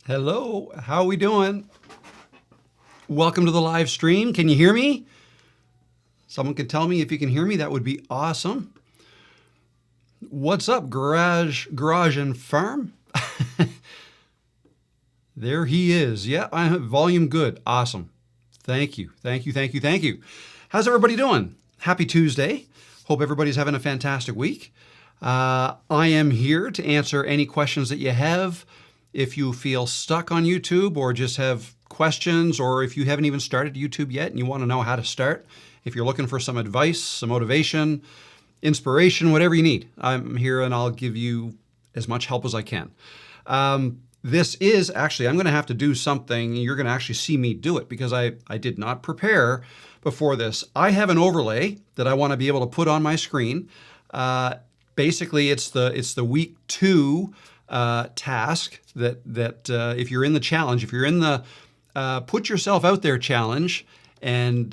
Hello, how are we doing? Welcome to the live stream. Can you hear me? Someone could tell me if you can hear me, that would be awesome. What's up, Garage and Farm? There he is. Yeah, I have volume good. Awesome. Thank you. How's everybody doing? Happy Tuesday. Hope everybody's having a fantastic week. I am here to answer any questions that you have. If you feel stuck on YouTube or just have questions, or if you haven't even started YouTube yet and you want to know how to start, if you're looking for some advice, some motivation, inspiration, whatever you need, I'm here and I'll give you as much help as I can. This is actually, I'm going to have to do something. You're going to actually see me do it because I did not prepare before this. I have an overlay that I want to be able to put on my screen. Basically, it's the week 2 task that if you're in the challenge, if you're in the put yourself out there challenge, and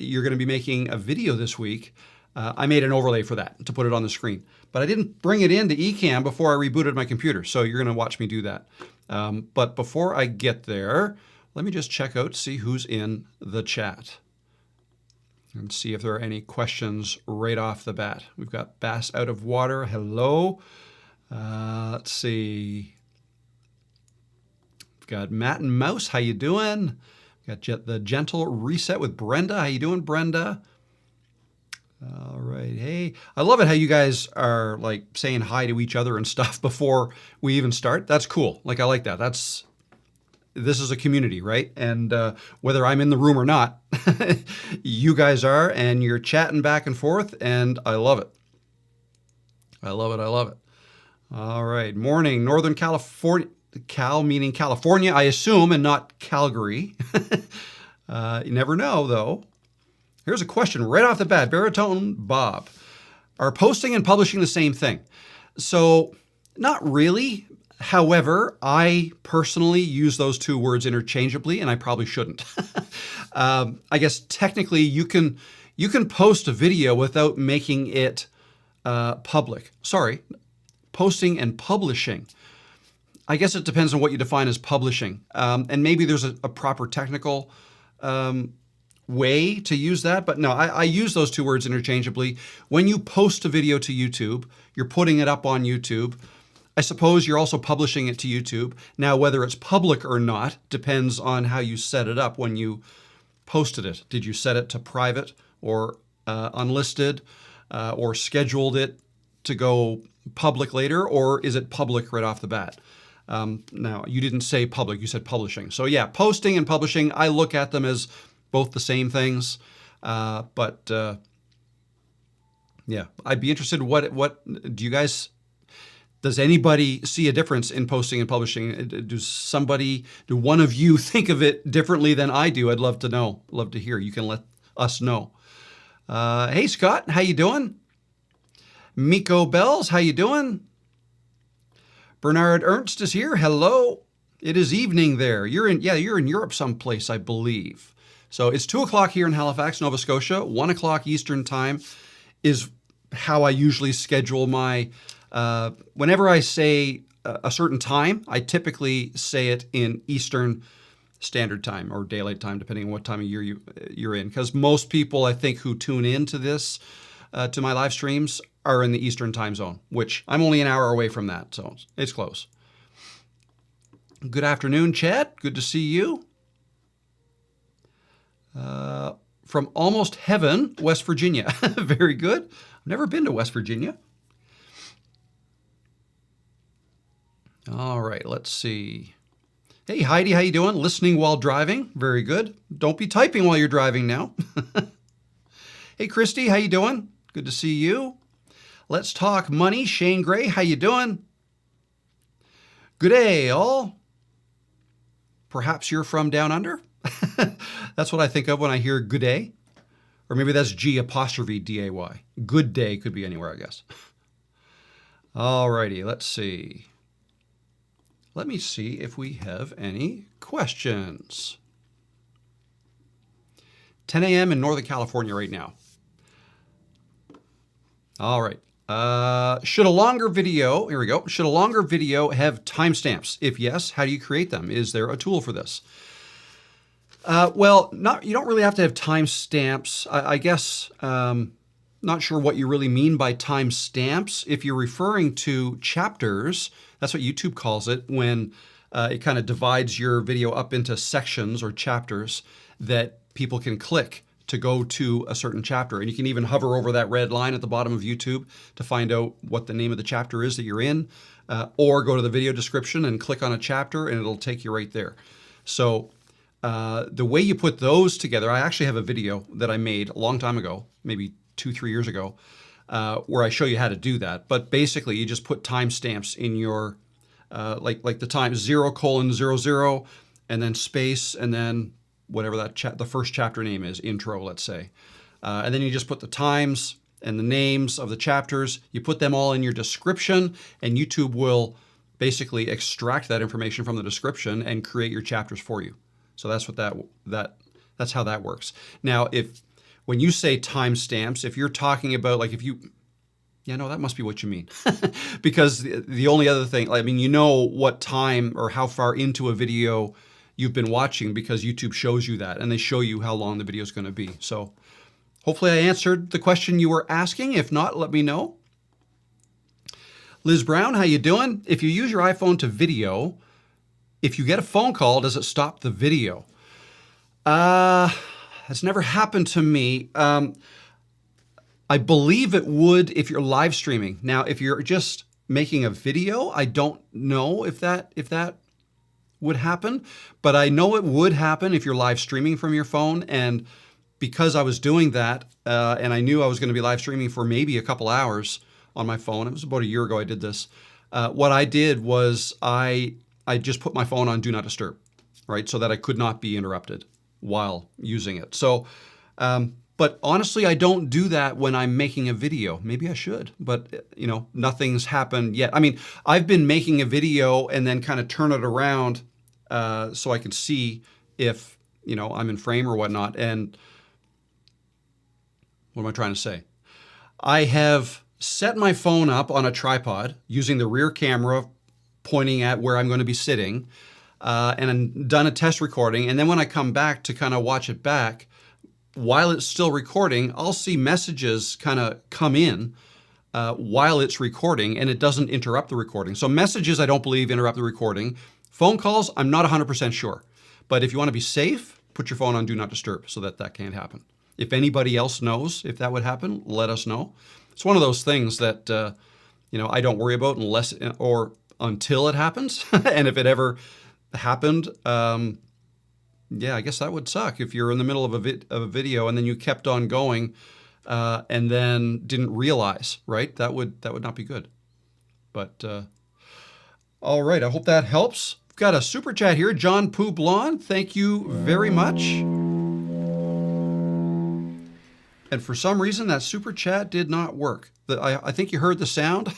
you're going to be making a video this week, I made an overlay for that to put it on the screen. But I didn't bring it into Ecamm before I rebooted my computer, so you're going to watch me do that. But before I get there, let me just check out, see who's in the chat, and see if there are any questions right off the bat. We've got Bass Out of Water. Hello. Let's see. We've got Matt and Mouse. How you doing? We've got the Gentle Reset with Brenda. How you doing, Brenda? All right. Hey, I love it how you guys are like saying hi to each other and stuff before we even start. That's cool. Like, I like that. This is a community, right? And whether I'm in the room or not, you guys are, and you're chatting back and forth, and I love it. I love it. All right. Morning, Northern California. Cal meaning California, I assume, and not Calgary. You never know, though. Here's a question right off the bat. Baritone Bob. Are posting and publishing the same thing? So, not really. However, I personally use those two words interchangeably, and I probably shouldn't. I guess technically you can post a video without making it public. Sorry, posting and publishing. I guess it depends on what you define as publishing. And maybe there's a proper technical way to use that. But no, I use those two words interchangeably. When you post a video to YouTube, you're putting it up on YouTube. I suppose you're also publishing it to YouTube. Now, whether it's public or not depends on how you set it up when you posted it. Did you set it to private or unlisted or scheduled it to go public later, or is it public right off the bat? Now, you didn't say public, you said publishing. So yeah, posting and publishing, I look at them as both the same things. Yeah, I'd be interested, what do you guys, does anybody see a difference in posting and publishing? Do one of you think of it differently than I do? I'd love to know, love to hear. You can let us know. Hey, Scott, how you doing? Miko Bells, how you doing? Bernard Ernst is here. Hello. It is evening there. You're in Europe someplace, I believe. So it's 2 o'clock here in Halifax, Nova Scotia. 1 o'clock Eastern time is how I usually schedule my, whenever I say a certain time, I typically say it in Eastern Standard Time or Daylight Time, depending on what time of year you're in. Because most people, I think, who tune in to this, to my live streams, are in the Eastern Time Zone, which I'm only an hour away from that, so it's close. Good afternoon, Chad. Good to see you. From Almost Heaven, West Virginia. Very good. I've never been to West Virginia. All right, let's see. Hey, Heidi, how you doing? Listening while driving. Very good. Don't be typing while you're driving now. Hey, Christy, how you doing? Good to see you. Let's talk money. Shane Gray, how you doing? Good day, all. Perhaps you're from down under? That's what I think of when I hear good day. Or maybe that's G''D-A-Y. Good day could be anywhere, I guess. All righty, let's see. Let me see if we have any questions. 10 a.m. in Northern California right now. All right. Should a longer video, here we go. Should a longer video have timestamps? If yes, how do you create them? Is there a tool for this? Well, you don't really have to have timestamps. I guess, not sure what you really mean by timestamps. If you're referring to chapters, that's what YouTube calls it, when it kind of divides your video up into sections or chapters that people can click to go to a certain chapter. And you can even hover over that red line at the bottom of YouTube to find out what the name of the chapter is that you're in, or go to the video description and click on a chapter and it'll take you right there. So the way you put those together, I actually have a video that I made a long time ago, maybe 2-3 years ago, where I show you how to do that. But basically you just put timestamps in your, like the time 0:00 and then space and then whatever that the first chapter name is, intro, let's say. And then you just put the times and the names of the chapters. You put them all in your description, and YouTube will basically extract that information from the description and create your chapters for you. So that's what that's how that works. Now, when you say timestamps, if you're talking about that must be what you mean. Because the only other thing, you know what time or how far into a video you've been watching because YouTube shows you that, and they show you how long the video is going to be. So hopefully I answered the question you were asking. If not, let me know. Liz Brown, how you doing? If you use your iPhone to video, if you get a phone call, does it stop the video? That's never happened to me. I believe it would if you're live streaming. Now, if you're just making a video, I don't know if that would happen, but I know it would happen if you're live streaming from your phone. And because I was doing that, and I knew I was going to be live streaming for maybe a couple hours on my phone, it was about a year ago I did this. What I did was I I just put my phone on Do Not Disturb, right? So that I could not be interrupted while using it. So, but honestly, I don't do that when I'm making a video. Maybe I should, but nothing's happened yet. I mean, I've been making a video and then kind of turn it around so I can see if, I'm in frame or whatnot. And what am I trying to say? I have set my phone up on a tripod using the rear camera pointing at where I'm going to be sitting, and done a test recording. And then when I come back to kind of watch it back, while it's still recording, I'll see messages kind of come in while it's recording, and it doesn't interrupt the recording. So messages, I don't believe, interrupt the recording. Phone calls, I'm not 100% sure. But if you want to be safe, put your phone on Do Not Disturb so that can't happen. If anybody else knows if that would happen, let us know. It's one of those things that I don't worry about unless or until it happens. And if it ever happened, I guess that would suck if you're in the middle of a video and then you kept on going and then didn't realize, right? That would not be good. But all right, I hope that helps. We've got a super chat here, John Poublon. Thank you very much. And for some reason, that super chat did not work. I think you heard the sound,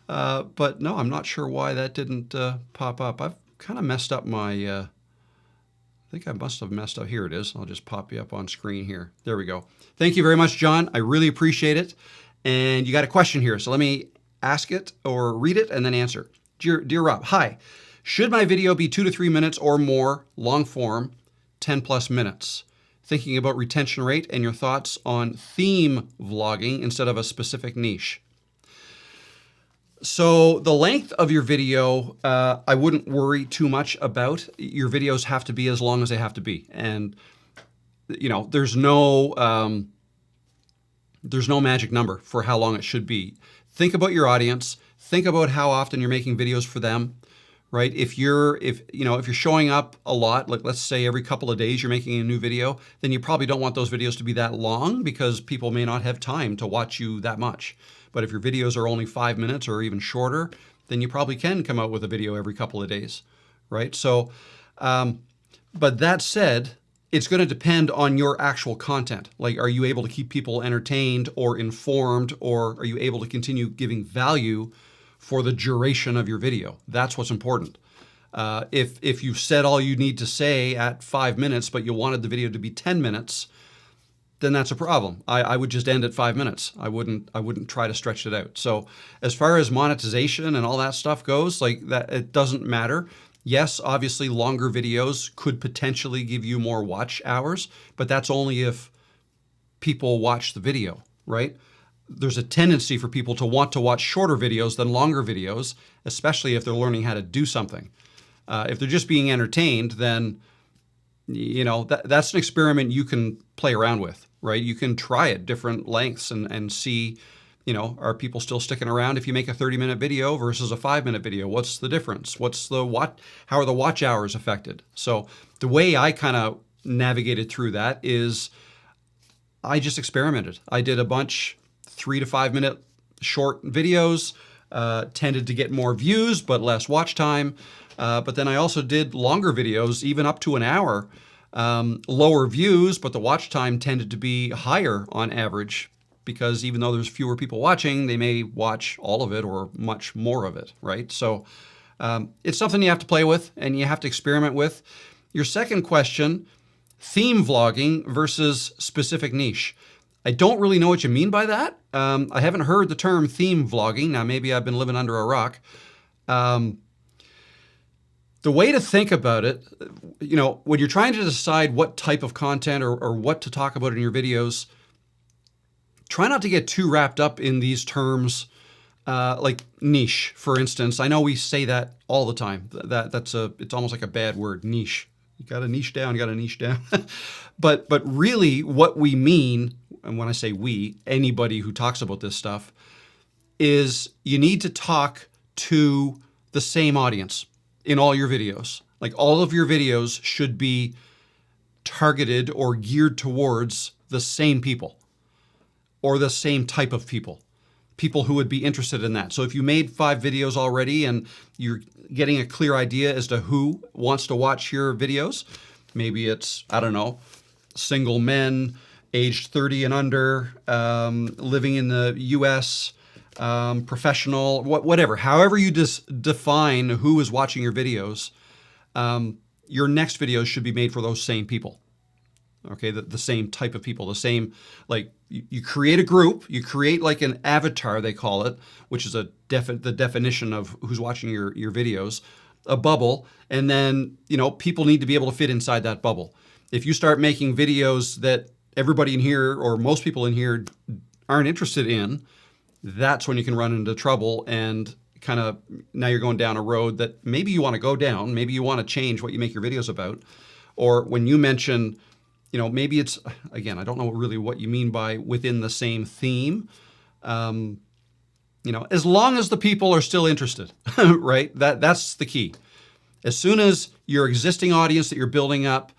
but no, I'm not sure why that didn't pop up. I've kind of messed up my, I think I must have messed up. Here it is. I'll just pop you up on screen here. There we go. Thank you very much, John. I really appreciate it. And you got a question here, so let me ask it or read it and then answer. Dear Rob, hi. Should my video be 2 to 3 minutes or more, long form, 10 plus minutes? Thinking about retention rate and your thoughts on theme vlogging instead of a specific niche. So the length of your video, I wouldn't worry too much about. Your videos have to be as long as they have to be. And, there's no magic number for how long it should be. Think about your audience. Think about how often you're making videos for them, right? If you're showing up a lot, like let's say every couple of days you're making a new video, then you probably don't want those videos to be that long because people may not have time to watch you that much. But if your videos are only 5 minutes or even shorter, then you probably can come out with a video every couple of days, right? So, but that said, it's going to depend on your actual content. Like, are you able to keep people entertained or informed, or are you able to continue giving value for the duration of your video? That's what's important. If you've said all you need to say at 5 minutes, but you wanted the video to be 10 minutes, then that's a problem. I would just end at 5 minutes. I wouldn't try to stretch it out. So as far as monetization and all that stuff goes, like that, it doesn't matter. Yes, obviously longer videos could potentially give you more watch hours, but that's only if people watch the video, right? There's a tendency for people to want to watch shorter videos than longer videos, especially if they're learning how to do something. If they're just being entertained, then that's an experiment you can play around with, right? You can try it different lengths and see, are people still sticking around if you make a 30-minute video versus a 5-minute video? What's the difference? How are the watch hours affected? So the way I kind of navigated through that is I just experimented. I did a bunch 3 to 5 minute short videos, tended to get more views but less watch time. But then I also did longer videos, even up to an hour, lower views, but the watch time tended to be higher on average because even though there's fewer people watching, they may watch all of it or much more of it, right? So it's something you have to play with and you have to experiment with. Your second question, theme vlogging versus specific niche. I don't really know what you mean by that. I haven't heard the term theme vlogging. Now, maybe I've been living under a rock. The way to think about it, when you're trying to decide what type of content or what to talk about in your videos, try not to get too wrapped up in these terms, like niche, for instance. I know we say that all the time. It's almost like a bad word, niche. You got to niche down, But really what we mean, and when I say we, anybody who talks about this stuff, is you need to talk to the same audience in all your videos. Like all of your videos should be targeted or geared towards the same people or the same type of people. people who would be interested in that. So if you made 5 videos already and you're getting a clear idea as to who wants to watch your videos, maybe it's, I don't know, single men, aged 30 and under, living in the U.S., professional, whatever. However you define who is watching your videos, your next videos should be made for those same people. Okay, the same type of people, the same, like you create a group, you create like an avatar, they call it, which is the definition of who's watching your videos, a bubble, and then, people need to be able to fit inside that bubble. If you start making videos that everybody in here or most people in here aren't interested in, that's when you can run into trouble and kind of now you're going down a road that maybe you want to go down, maybe you want to change what you make your videos about. Or when you mention, maybe it's, again, I don't know really what you mean by within the same theme. As long as the people are still interested, right? That's the key. As soon as your existing audience that you're building up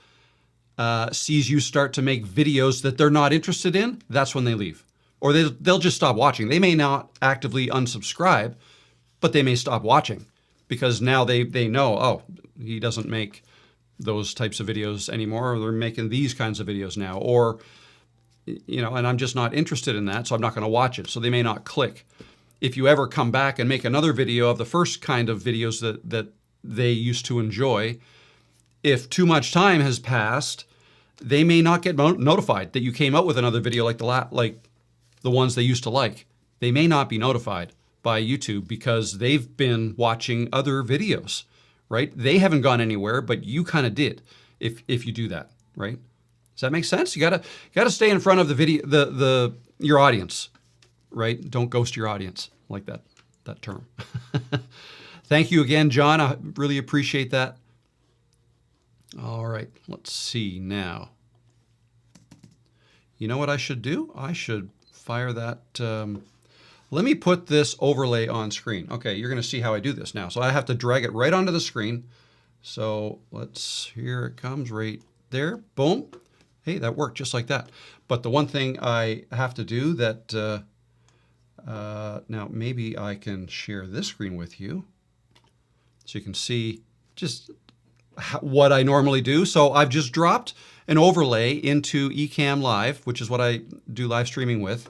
sees you start to make videos that they're not interested in, that's when they leave. Or they'll just stop watching. They may not actively unsubscribe, but they may stop watching because now they know, oh, he doesn't make those types of videos anymore, or they're making these kinds of videos now, or, and I'm just not interested in that, so I'm not going to watch it. So they may not click. If you ever come back and make another video of the first kind of videos that they used to enjoy, if too much time has passed, they may not get notified that you came out with another video like the ones they used to like. They may not be notified by YouTube because they've been watching other videos, right? They haven't gone anywhere, but you kind of did if you do that, right? Does that make sense? You gotta stay in front of the video, your audience, right? Don't ghost your audience, like that term. Thank you again, John. I really appreciate that. All right, let's see now. You know what I should do? I should fire that. Let me put this overlay on screen. Okay, you're going to see how I do this now. So I have to drag it right onto the screen. So here it comes right there. Boom. Hey, that worked just like that. But the one thing I have to do that, now maybe I can share this screen with you so you can see just what I normally do. So I've just dropped an overlay into Ecamm Live, which is what I do live streaming with.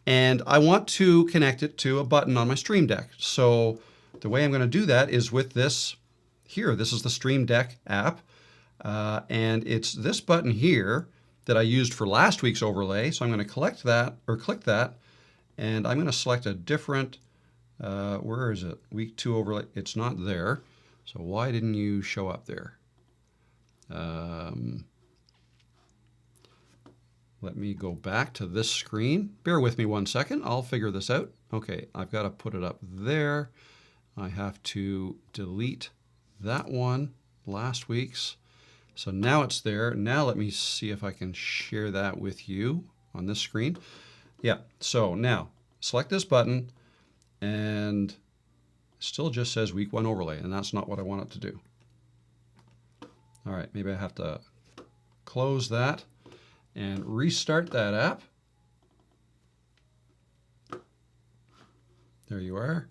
And I want to connect it to a button on my Stream Deck. So the way I'm going to do that is with this here. This is the Stream Deck app. And it's this button here that I used for last week's overlay. So I'm going to click that, and I'm going to select a different, where is it? Week 2 overlay. It's not there. So why didn't you show up there? Let me go back to this screen. Bear with me one second. I'll figure this out. Okay, I've got to put it up there. I have to delete that one, last week's. So now it's there. Now let me see if I can share that with you on this screen. Yeah, so now select this button and it still just says week 1 overlay, and that's not what I want it to do. All right, maybe I have to close that and restart that app. There you are.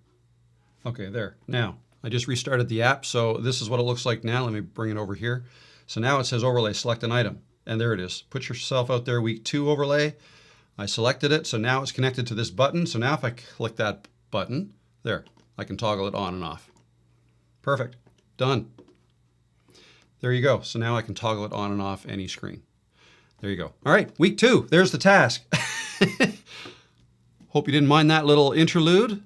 Okay, there. Now, I just restarted the app, so this is what it looks like now. Let me bring it over here. So now it says overlay, select an item, and there it is. Put yourself out there, week 2 overlay. I selected it, so now it's connected to this button. So now if I click that button, there, I can toggle it on and off. Perfect, done. There you go. So now I can toggle it on and off any screen. There you go. All right, week 2, there's the task. Hope you didn't mind that little interlude.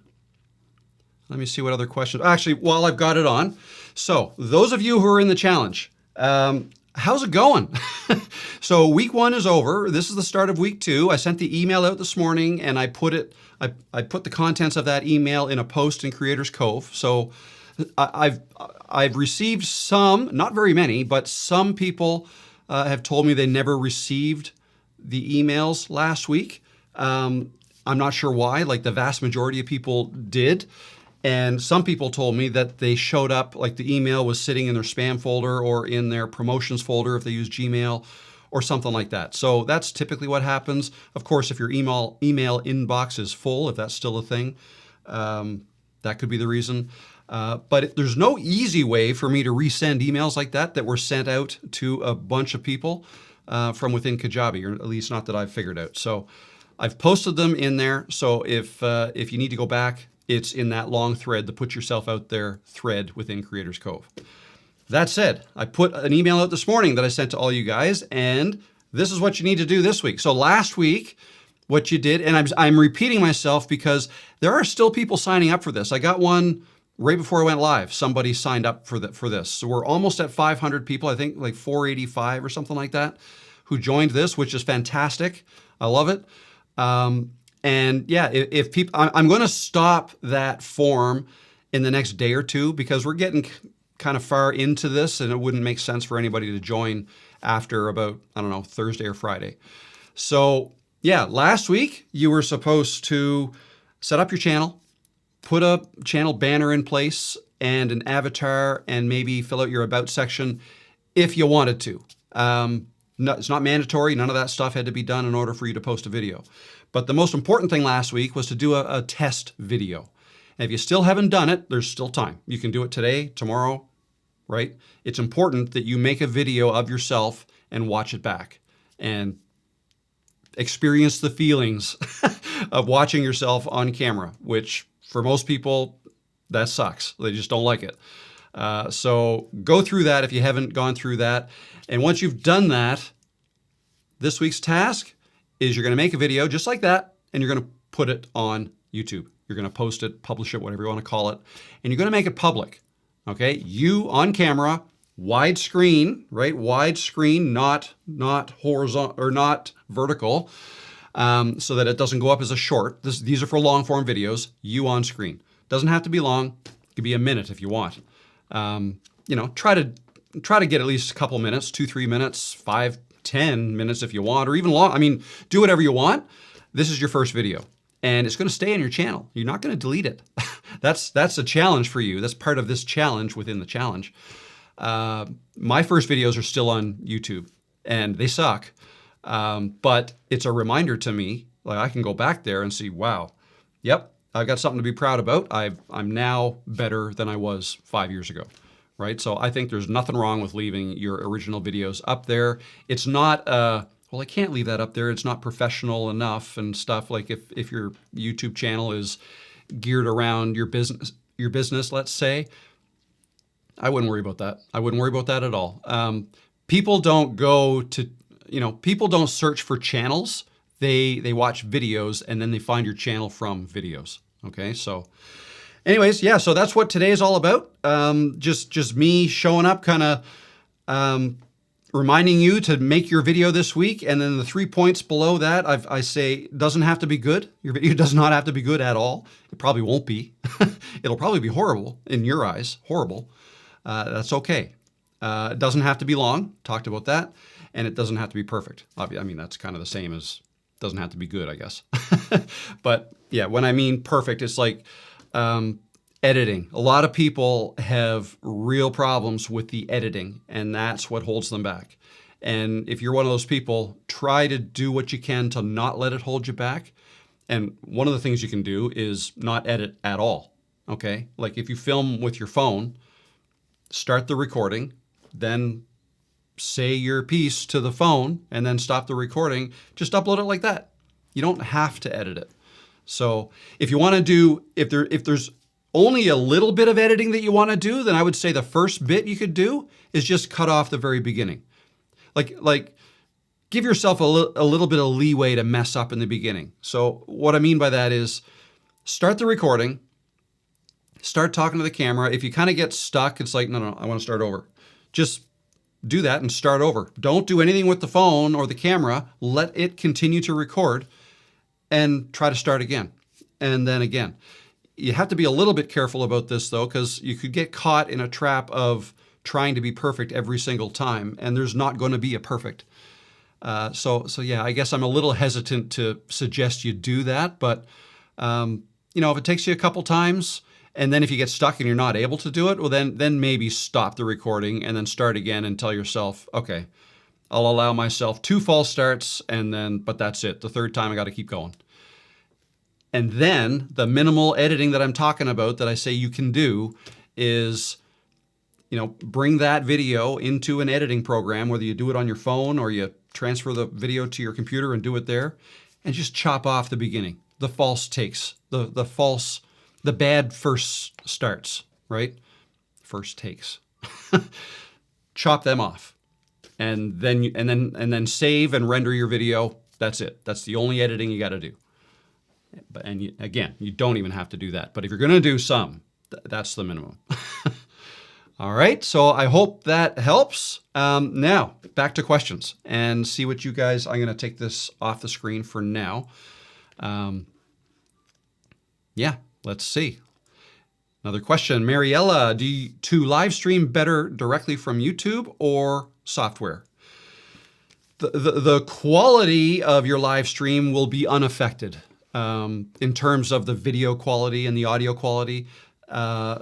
Let me see what other questions. Actually, while I've got it on. So those of you who are in the challenge, how's it going? So week 1 is over. This is the start of week 2. I sent the email out this morning and I put the contents of that email in a post in Creators Cove. So I've received some, not very many, but some people have told me they never received the emails last week. I'm not sure why, like the vast majority of people did. And some people told me that they showed up, like the email was sitting in their spam folder or in their promotions folder if they use Gmail, or something like that. So that's typically what happens. Of course, if your email inbox is full, if that's still a thing, that could be the reason. But there's no easy way for me to resend emails like that were sent out to a bunch of people from within Kajabi, or at least not that I've figured out. So I've posted them in there. So if you need to go back, it's in that long thread, the Put Yourself Out There thread within Creators Cove. That said, I put an email out this morning that I sent to all you guys, and this is what you need to do this week. So last week, what you did, and I'm repeating myself because there are still people signing up for this. I got one right before I went live. Somebody signed up for this. So we're almost at 500 people, I think like 485 or something like that, who joined this, which is fantastic. I love it. And yeah, if people, I'm going to stop that form in the next day or two because we're getting kind of far into this and it wouldn't make sense for anybody to join after about, I don't know, Thursday or Friday. So yeah, last week you were supposed to set up your channel, put a channel banner in place and an avatar, and maybe fill out your about section if you wanted to. No, it's not mandatory. None of that stuff had to be done in order for you to post a video. But the most important thing last week was to do a test video. And if you still haven't done it, there's still time. You can do it today, tomorrow, right? It's important that you make a video of yourself and watch it back and experience the feelings of watching yourself on camera, which for most people, that sucks. They just don't like it. So go through that if you haven't gone through that. And once you've done that, this week's task is you're going to make a video just like that, and you're going to put it on YouTube. You're going to post it, publish it, whatever you want to call it, and you're going to make it public. Okay, you on camera, widescreen, right? Widescreen, not horizontal or not vertical, so that it doesn't go up as a short. These are for long form videos. You on screen. Doesn't have to be long. It could be a minute if you want. Try to get at least a couple minutes, 2-3 minutes, 5-10 minutes if you want, or even long. I mean, do whatever you want. This is your first video, and it's going to stay in your channel. You're not going to delete it. That's a challenge for you. That's part of this challenge within the challenge. My first videos are still on YouTube, and they suck. But it's a reminder to me, like I can go back there and see, wow, yep, I've got something to be proud about. I'm now better than I was 5 years ago, right? So I think there's nothing wrong with leaving your original videos up there. It's not, well, I can't leave that up there. It's not professional enough and stuff. Like if your YouTube channel is geared around your business, let's say, I wouldn't worry about that. I wouldn't worry about that at all. People don't go to, people don't search for channels. They watch videos and then they find your channel from videos. Okay, so anyways, yeah, so that's what today is all about. Just me showing up, kind of reminding you to make your video this week. And then the 3 points below that, I say, doesn't have to be good. Your video does not have to be good at all. It probably won't be. It'll probably be horrible in your eyes, horrible. That's okay. It doesn't have to be long, talked about that. And it doesn't have to be perfect. I mean, that's kind of the same as doesn't have to be good, I guess. But yeah, when I mean perfect, it's like editing. A lot of people have real problems with the editing, and that's what holds them back. And if you're one of those people, try to do what you can to not let it hold you back. And one of the things you can do is not edit at all, okay? Like if you film with your phone, start the recording, then say your piece to the phone and then stop the recording, just upload it like that. You don't have to edit it. So if you want to do, if there's only a little bit of editing that you want to do, then I would say the first bit you could do is just cut off the very beginning. Like give yourself a little bit of leeway to mess up in the beginning. So what I mean by that is start the recording, start talking to the camera. If you kind of get stuck, it's like, no, I want to start over. Just do that and start over. Don't do anything with the phone or the camera. Let it continue to record and try to start again. And then again. You have to be a little bit careful about this though, because you could get caught in a trap of trying to be perfect every single time, and there's not going to be a perfect. So yeah, I guess I'm a little hesitant to suggest you do that, but if it takes you a couple times, and then if you get stuck and you're not able to do it, well then maybe stop the recording and then start again and tell yourself, okay, I'll allow myself 2 false starts, but that's it. The third time I got to keep going. And then the minimal editing that I'm talking about that I say you can do is, bring that video into an editing program, whether you do it on your phone or you transfer the video to your computer and do it there, and just chop off the beginning, the false takes, the bad first starts, right? First takes. Chop them off, and then save and render your video. That's it. That's the only editing you got to do. Again, you don't even have to do that. But if you're going to do some, that's the minimum. All right, so I hope that helps. Now, back to questions and see what you guys, I'm going to take this off the screen for now. Yeah, let's see. Another question, Mariella, to live stream better directly from YouTube or software? The quality of your live stream will be unaffected in terms of the video quality and the audio quality.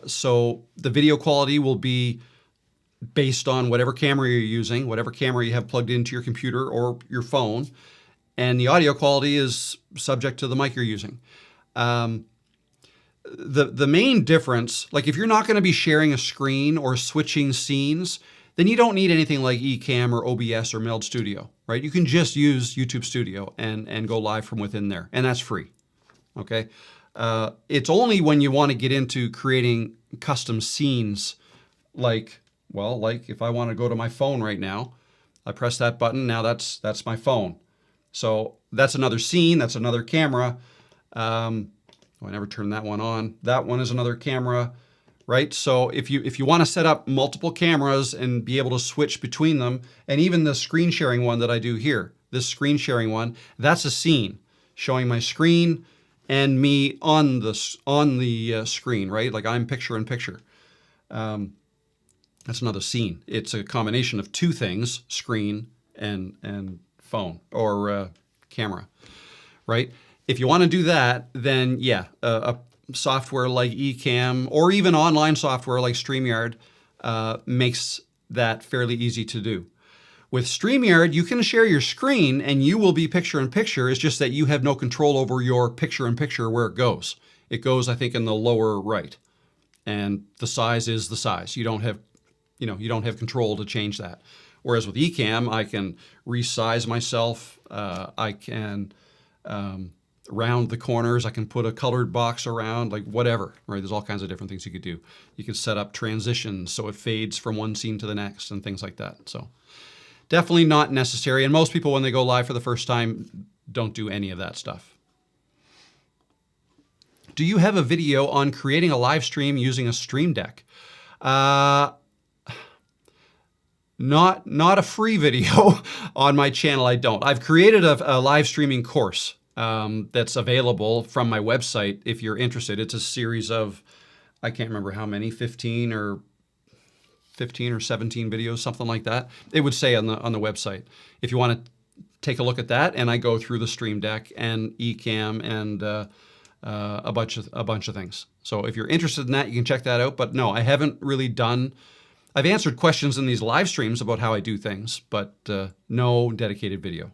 So the video quality will be based on whatever camera you're using, whatever camera you have plugged into your computer or your phone, and the audio quality is subject to the mic you're using. The main difference, like if you're not going to be sharing a screen or switching scenes, then you don't need anything like Ecamm or OBS or Meld Studio, right? You can just use YouTube Studio and go live from within there, and that's free, okay? It's only when you want to get into creating custom scenes, like if I want to go to my phone right now, I press that button, now that's my phone. So that's another scene, that's another camera. I never turned that one on. That one is another camera, right? So if you want to set up multiple cameras and be able to switch between them, and even the screen sharing one that I do here, this screen sharing one, that's a scene showing my screen and me on the screen, right? Like I'm picture in picture. That's another scene. It's a combination of two things, screen and phone or camera, right? If you want to do that, then yeah, a software like Ecamm or even online software like StreamYard makes that fairly easy to do. With StreamYard, you can share your screen and you will be picture in picture. It's just that you have no control over your picture in picture where it goes. It goes, I think, in the lower right, and the size is the size. You don't have control to change that. Whereas with Ecamm, I can resize myself. I can round the corners. I can put a colored box around, like whatever, right? There's all kinds of different things you could do. You can set up transitions so it fades from one scene to the next and things like that. So definitely not necessary. And most people, when they go live for the first time, don't do any of that stuff. Do you have a video on creating a live stream using a Stream Deck? Not a free video on my channel, I don't. I've created a live streaming course that's available from my website if you're interested. It's a series of, I can't remember how many, 15 or 17 videos, something like that. It would say on the website. If you want to take a look at that, and I go through the Stream Deck and Ecamm and a bunch of things. So if you're interested in that, you can check that out. But no, I haven't really done. I've answered questions in these live streams about how I do things, but no dedicated video.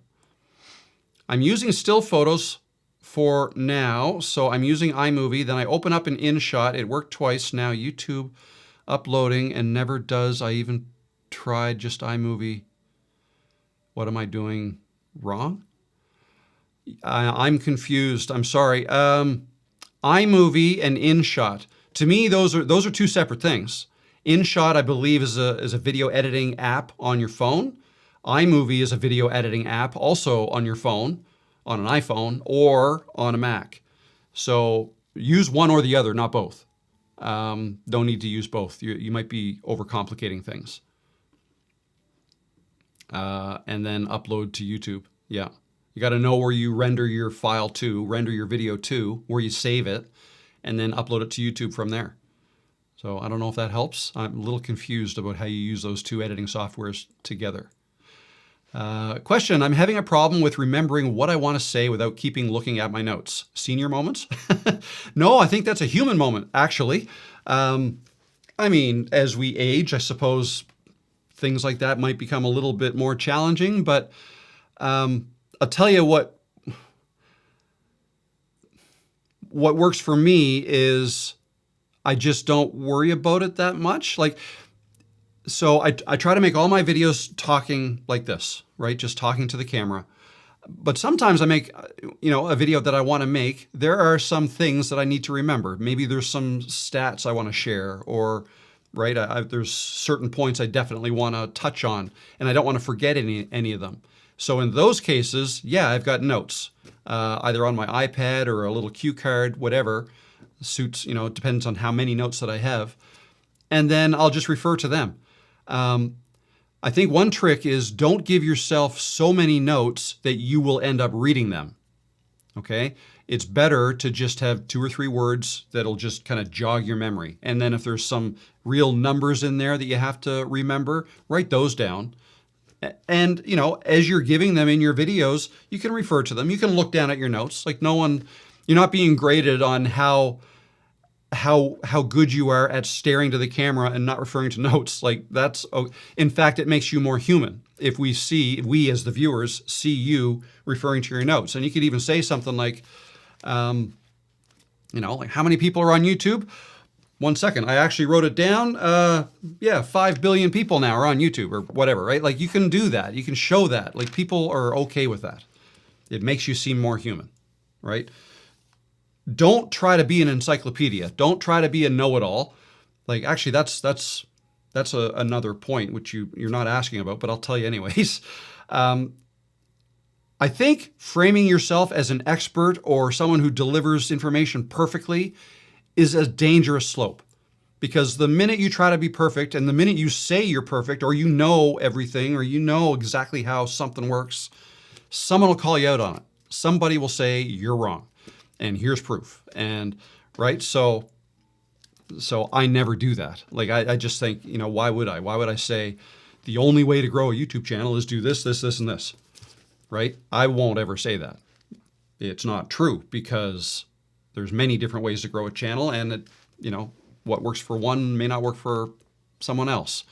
I'm using still photos for now, so I'm using iMovie. Then I open up an InShot. It worked twice. Now YouTube uploading and never does. I even tried just iMovie. What am I doing wrong? I'm confused. I'm sorry. iMovie and InShot. To me, those are two separate things. InShot, I believe, is a video editing app on your phone. iMovie is a video editing app also on your phone, on an iPhone or on a Mac. So use one or the other, not both. Don't need to use both. You might be overcomplicating things. And then upload to YouTube. Yeah. You got to know where you render your file to, render your video to, where you save it, and then upload it to YouTube from there. So I don't know if that helps. I'm a little confused about how you use those two editing softwares together. Question, I'm having a problem with remembering what I want to say without keeping looking at my notes. Senior moments? No, I think that's a human moment, actually. I mean, as we age, I suppose things like that might become a little bit more challenging. But I'll tell you what works for me is I just don't worry about it that much. Like, so I try to make all my videos talking like this, right? Just talking to the camera. But sometimes I make, a video that I want to make. There are some things that I need to remember. Maybe there's some stats I want to share, or, right, there's certain points I definitely want to touch on, and I don't want to forget any of them. So in those cases, yeah, I've got notes, either on my iPad or a little cue card, whatever suits, it depends on how many notes that I have. And then I'll just refer to them. I think one trick is don't give yourself so many notes that you will end up reading them. Okay? It's better to just have 2 or 3 words that'll just kind of jog your memory. And then if there's some real numbers in there that you have to remember, write those down. And, as you're giving them in your videos, you can refer to them. You can look down at your notes. Like you're not being graded on how good you are at staring to the camera and not referring to notes. Like in fact, it makes you more human. If we as the viewers see you referring to your notes. And you could even say something like, like how many people are on YouTube? 1 second, I actually wrote it down. 5 billion people now are on YouTube or whatever, right? Like you can do that. You can show that. Like people are okay with that. It makes you seem more human, right? Don't try to be an encyclopedia. Don't try to be a know-it-all. Like actually, that's another point which you're not asking about, but I'll tell you anyways. I think framing yourself as an expert or someone who delivers information perfectly is a dangerous slope, because the minute you try to be perfect and the minute you say you're perfect or you know everything or you know exactly how something works, someone will call you out on it. Somebody will say you're wrong. And here's proof. And right, so I never do that. Like I just think, why would I? Why would I say the only way to grow a YouTube channel is do this, this, this, and this? Right? I won't ever say that. It's not true, because there's many different ways to grow a channel, and what works for one may not work for someone else.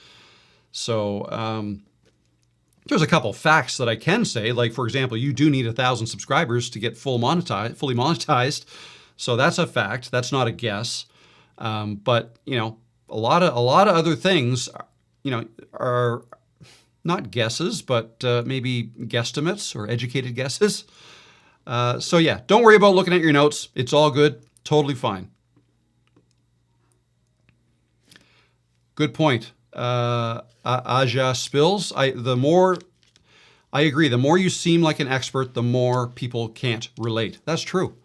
So there's a couple facts that I can say, like, for example, you do need 1,000 subscribers to get fully monetized. So that's a fact. That's not a guess. But a lot of other things, are not guesses, but maybe guesstimates or educated guesses. So yeah, don't worry about looking at your notes. It's all good. Totally fine. Good point. Aja Spills. I agree. The more you seem like an expert, the more people can't relate. That's true.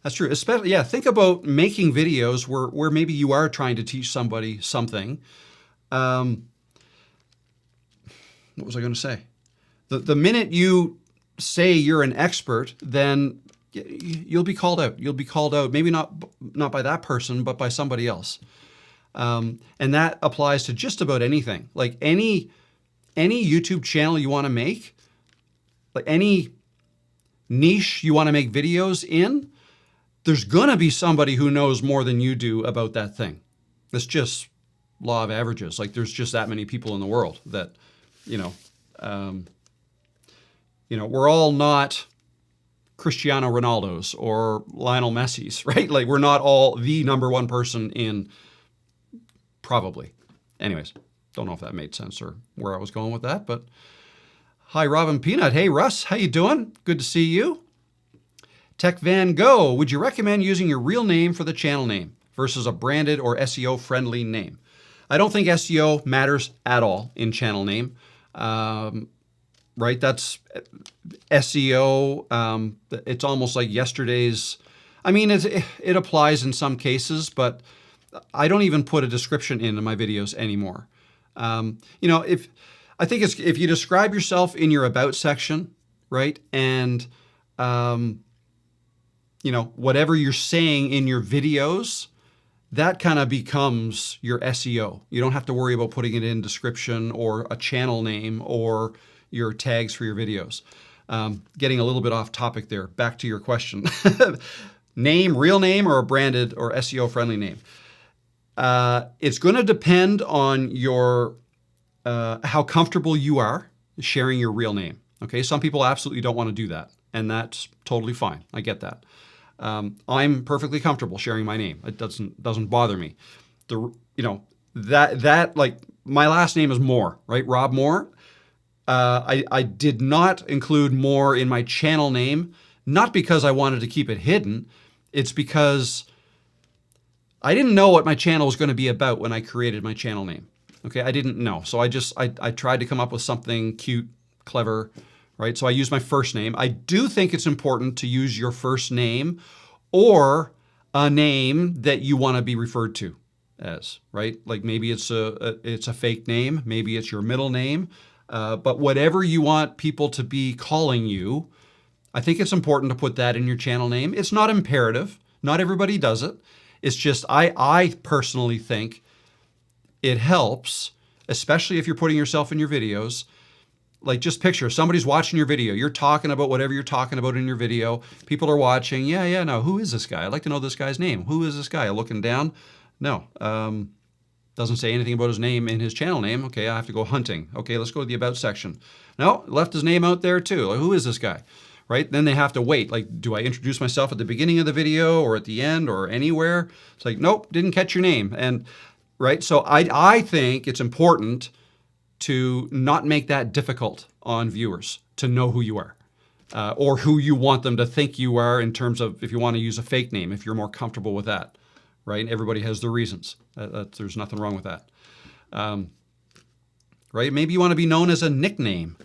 That's true. Especially, yeah, think about making videos where maybe you are trying to teach somebody something. What was I going to say? The minute you say you're an expert, then you'll be called out. You'll be called out, maybe not by that person, but by somebody else. And that applies to just about anything. Like any YouTube channel you want to make, like any niche you want to make videos in, there's going to be somebody who knows more than you do about that thing. That's just law of averages. Like there's just that many people in the world that, we're all not Cristiano Ronaldo's or Lionel Messi's, right? Like we're not all the number one person in, probably. Anyways, don't know if that made sense or where I was going with that, but hi, Robin Peanut. Hey, Russ, how you doing? Good to see you. Tech Van Gogh, would you recommend using your real name for the channel name versus a branded or SEO-friendly name? I don't think SEO matters at all in channel name. Right? That's SEO. It's almost like yesterday's. I mean, it applies in some cases, but I don't even put a description in my videos anymore. If you describe yourself in your about section, right, and whatever you're saying in your videos, that kind of becomes your SEO. You don't have to worry about putting it in description or a channel name or your tags for your videos. Getting a little bit off topic there. Back to your question. Name, real name, or a branded or SEO friendly name? It's going to depend on your how comfortable you are sharing your real name. Okay, some people absolutely don't want to do that, and that's totally fine. I get that. I'm perfectly comfortable sharing my name. It doesn't bother me. That like my last name is Moore, right? Rob Moore. I did not include Moore in my channel name, not because I wanted to keep it hidden. It's because I didn't know what my channel was going to be about when I created my channel name. Okay, I didn't know. So I tried to come up with something cute, clever, right? So I used my first name. I do think it's important to use your first name or a name that you want to be referred to as, right? Like maybe it's a fake name, maybe it's your middle name, but whatever you want people to be calling you, I think it's important to put that in your channel name. It's not imperative. Not everybody does it. It's just I personally think it helps, especially if you're putting yourself in your videos. Like just picture somebody's watching your video. You're talking about whatever you're talking about in your video. People are watching. Yeah, no, who is this guy? I'd like to know this guy's name. Who is this guy? Looking down. No, doesn't say anything about his name in his channel name. Okay, I have to go hunting. Okay, let's go to the about section. No, left his name out there too. Like, who is this guy? Right? Then they have to wait. Like, do I introduce myself at the beginning of the video or at the end or anywhere? It's like, nope, didn't catch your name. And right, so I think it's important to not make that difficult on viewers to know who you are or who you want them to think you are in terms of if you want to use a fake name, if you're more comfortable with that, right? Everybody has their reasons. There's nothing wrong with that, right? Maybe you want to be known as a nickname,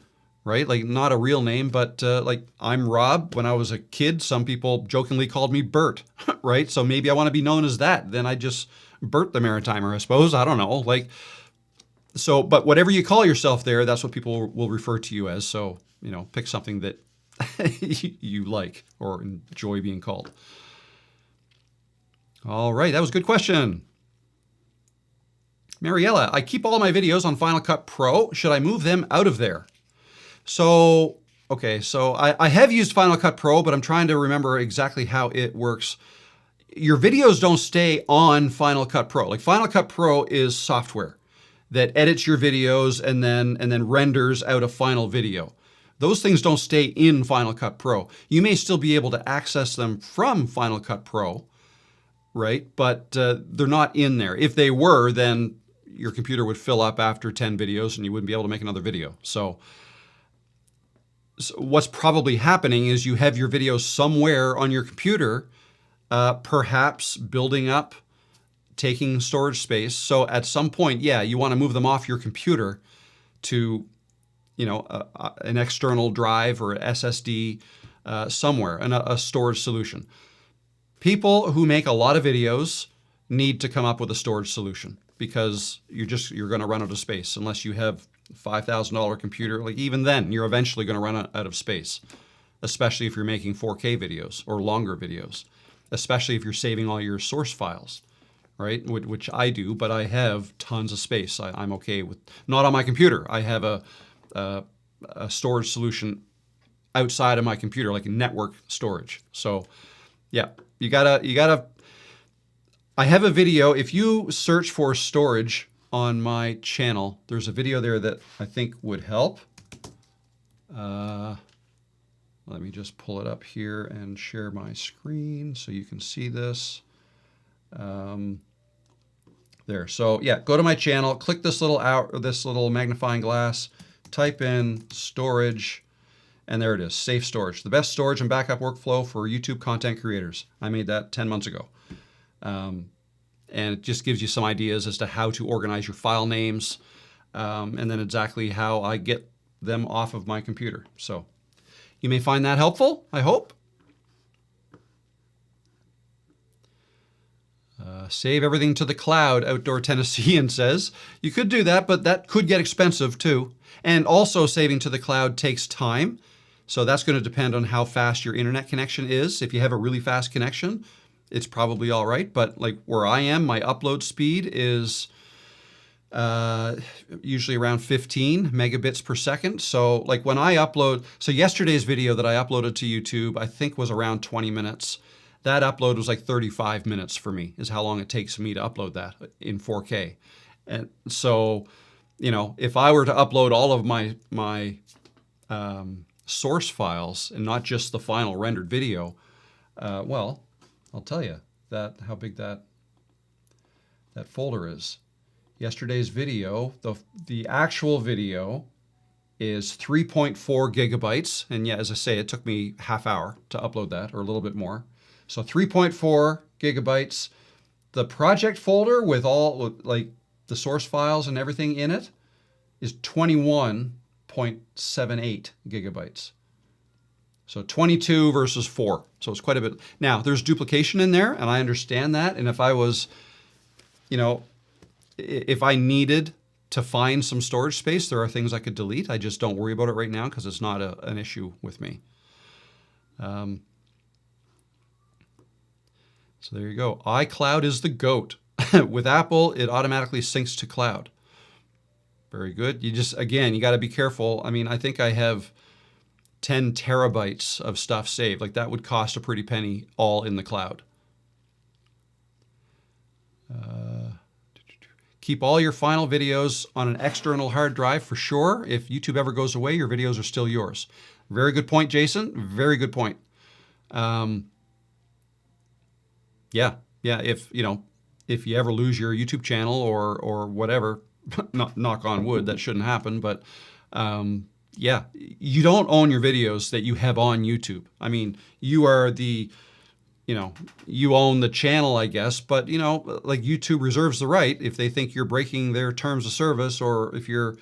right? Like not a real name, but like I'm Rob. When I was a kid, some people jokingly called me Bert, right? So maybe I want to be known as that. Then I just Bert the Maritimer, I suppose. I don't know. Like, so, but whatever you call yourself there, that's what people will refer to you as. So, pick something that you like or enjoy being called. All right, that was a good question. Mariella, I keep all my videos on Final Cut Pro. Should I move them out of there? So, okay, so I have used Final Cut Pro, but I'm trying to remember exactly how it works. Your videos don't stay on Final Cut Pro. Like Final Cut Pro is software that edits your videos and then renders out a final video. Those things don't stay in Final Cut Pro. You may still be able to access them from Final Cut Pro, right? But they're not in there. If they were, then your computer would fill up after 10 videos and you wouldn't be able to make another video. So what's probably happening is you have your videos somewhere on your computer, perhaps building up, taking storage space. So at some point, yeah, you want to move them off your computer to, an external drive or SSD somewhere, and a storage solution. People who make a lot of videos need to come up with a storage solution because you're going to run out of space unless you have a $5,000 computer. Like even then, you're eventually going to run out of space, especially if you're making 4K videos or longer videos, especially if you're saving all your source files. Right, which I do, but I have tons of space. I'm okay with not on my computer. I have a storage solution outside of my computer, like a network storage. So, yeah, you gotta. I have a video. If you search for storage on my channel, there's a video there that I think would help. Let me just pull it up here and share my screen so you can see this. There. So yeah, go to my channel, click this little magnifying glass, type in storage, and there it is, safe storage. The best storage and backup workflow for YouTube content creators. I made that 10 months ago. And it just gives you some ideas as to how to organize your file names, and then exactly how I get them off of my computer. So you may find that helpful, I hope. Save everything to the cloud, Outdoor Tennessean says. You could do that, but that could get expensive too. And also saving to the cloud takes time. So that's going to depend on how fast your internet connection is. If you have a really fast connection, it's probably all right. But like where I am, my upload speed is usually around 15 megabits per second. So like when I upload, so yesterday's video that I uploaded to YouTube, I think was around 20 minutes. That upload was like 35 minutes for me, is how long it takes me to upload that in 4K. And so, if I were to upload all of my source files and not just the final rendered video, well, I'll tell you how big that folder is. Yesterday's video, the actual video is 3.4 gigabytes. And yeah, as I say, it took me half hour to upload that, or a little bit more. So 3.4 gigabytes. The project folder with all like the source files and everything in it is 21.78 gigabytes. So 22 versus 4. So it's quite a bit. Now, there's duplication in there, and I understand that. And if I was, if I needed to find some storage space, there are things I could delete. I just don't worry about it right now because it's not an issue with me. So there you go. iCloud is the GOAT. With Apple, it automatically syncs to cloud. Very good. You got to be careful. I mean, I think I have 10 terabytes of stuff saved. Like that would cost a pretty penny all in the cloud. Keep all your final videos on an external hard drive for sure. If YouTube ever goes away, your videos are still yours. Very good point, Jason. Very good point. Yeah. If you ever lose your YouTube channel or whatever, knock on wood, that shouldn't happen. But yeah, you don't own your videos that you have on YouTube. I mean, you are you own the channel, I guess, but like YouTube reserves the right if they think you're breaking their terms of service, or if you're,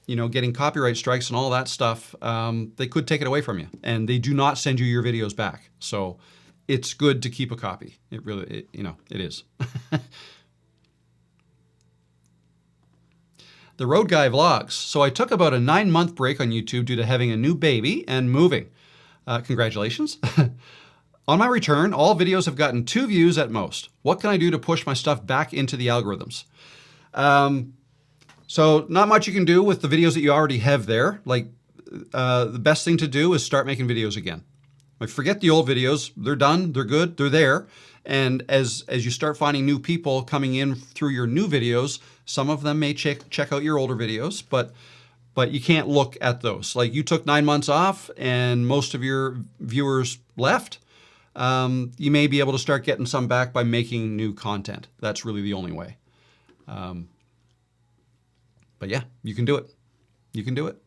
getting copyright strikes and all that stuff, they could take it away from you, and they do not send you your videos back. So it's good to keep a copy. It really, it is. The Road Guy Vlogs. So I took about a 9-month break on YouTube due to having a new baby and moving. Congratulations. On my return, all videos have gotten 2 views at most. What can I do to push my stuff back into the algorithms? So not much you can do with the videos that you already have there. Like the best thing to do is start making videos again. Like forget the old videos. They're done. They're good. They're there. And as you start finding new people coming in through your new videos, some of them may check out your older videos, but you can't look at those. Like you took 9 months off and most of your viewers left. You may be able to start getting some back by making new content. That's really the only way. But yeah, you can do it. You can do it.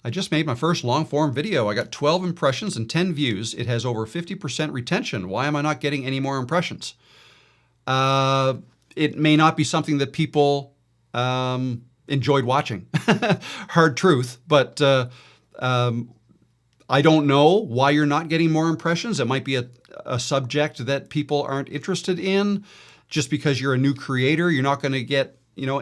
I just made my first long-form video. I got 12 impressions and 10 views. It has over 50% retention. Why am I not getting any more impressions? It may not be something that people enjoyed watching. Hard truth, but I don't know why you're not getting more impressions. It might be a subject that people aren't interested in. Just because you're a new creator, you're not going to get,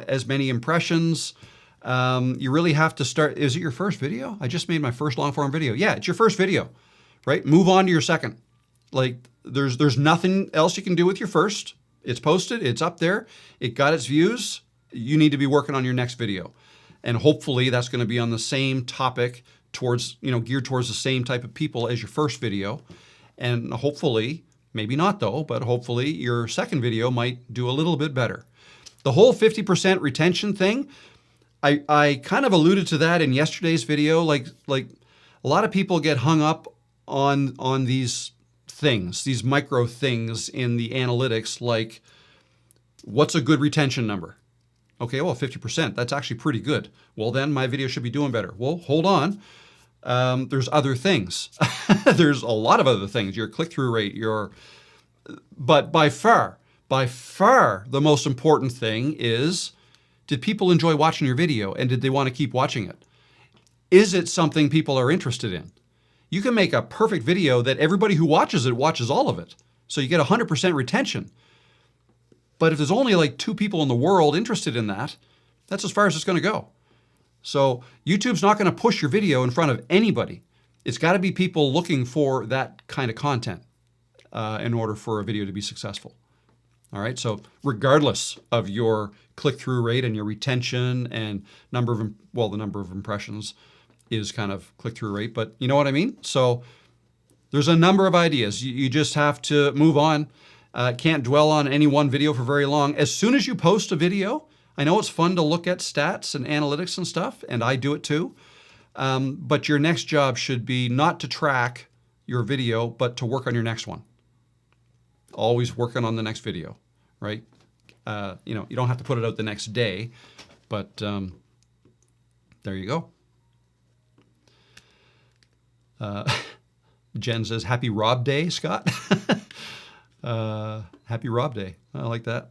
as many impressions. You really have to start. Is it your first video? I just made my first long form video. Yeah, it's your first video, right? Move on to your second. Like there's nothing else you can do with your first. It's posted, it's up there, it got its views. You need to be working on your next video. And hopefully that's going to be on the same topic geared towards the same type of people as your first video. And hopefully, maybe not though, but hopefully your second video might do a little bit better. The whole 50% retention thing, I kind of alluded to that in yesterday's video. Like a lot of people get hung up on these things, these micro things in the analytics, like what's a good retention number? Okay, well, 50%, that's actually pretty good. Well, then my video should be doing better. Well, hold on. There's other things. There's a lot of other things. Your click-through rate, but by far, the most important thing is, did people enjoy watching your video and did they want to keep watching it? Is it something people are interested in? You can make a perfect video that everybody who watches it watches all of it. So you get 100% retention. But if there's only like 2 people in the world interested in that, that's as far as it's going to go. So YouTube's not going to push your video in front of anybody. It's got to be people looking for that kind of content in order for a video to be successful. All right, so regardless of your click-through rate and your retention and the number of impressions is kind of click-through rate, but you know what I mean? So there's a number of ideas. You just have to move on. Can't dwell on any one video for very long. As soon as you post a video, I know it's fun to look at stats and analytics and stuff, and I do it too. But your next job should be not to track your video, but to work on your next one. Always working on the next video, right? You know, you don't have to put it out the next day, but there you go. Jen says, happy Rob Day, Scott. Happy Rob Day. I like that.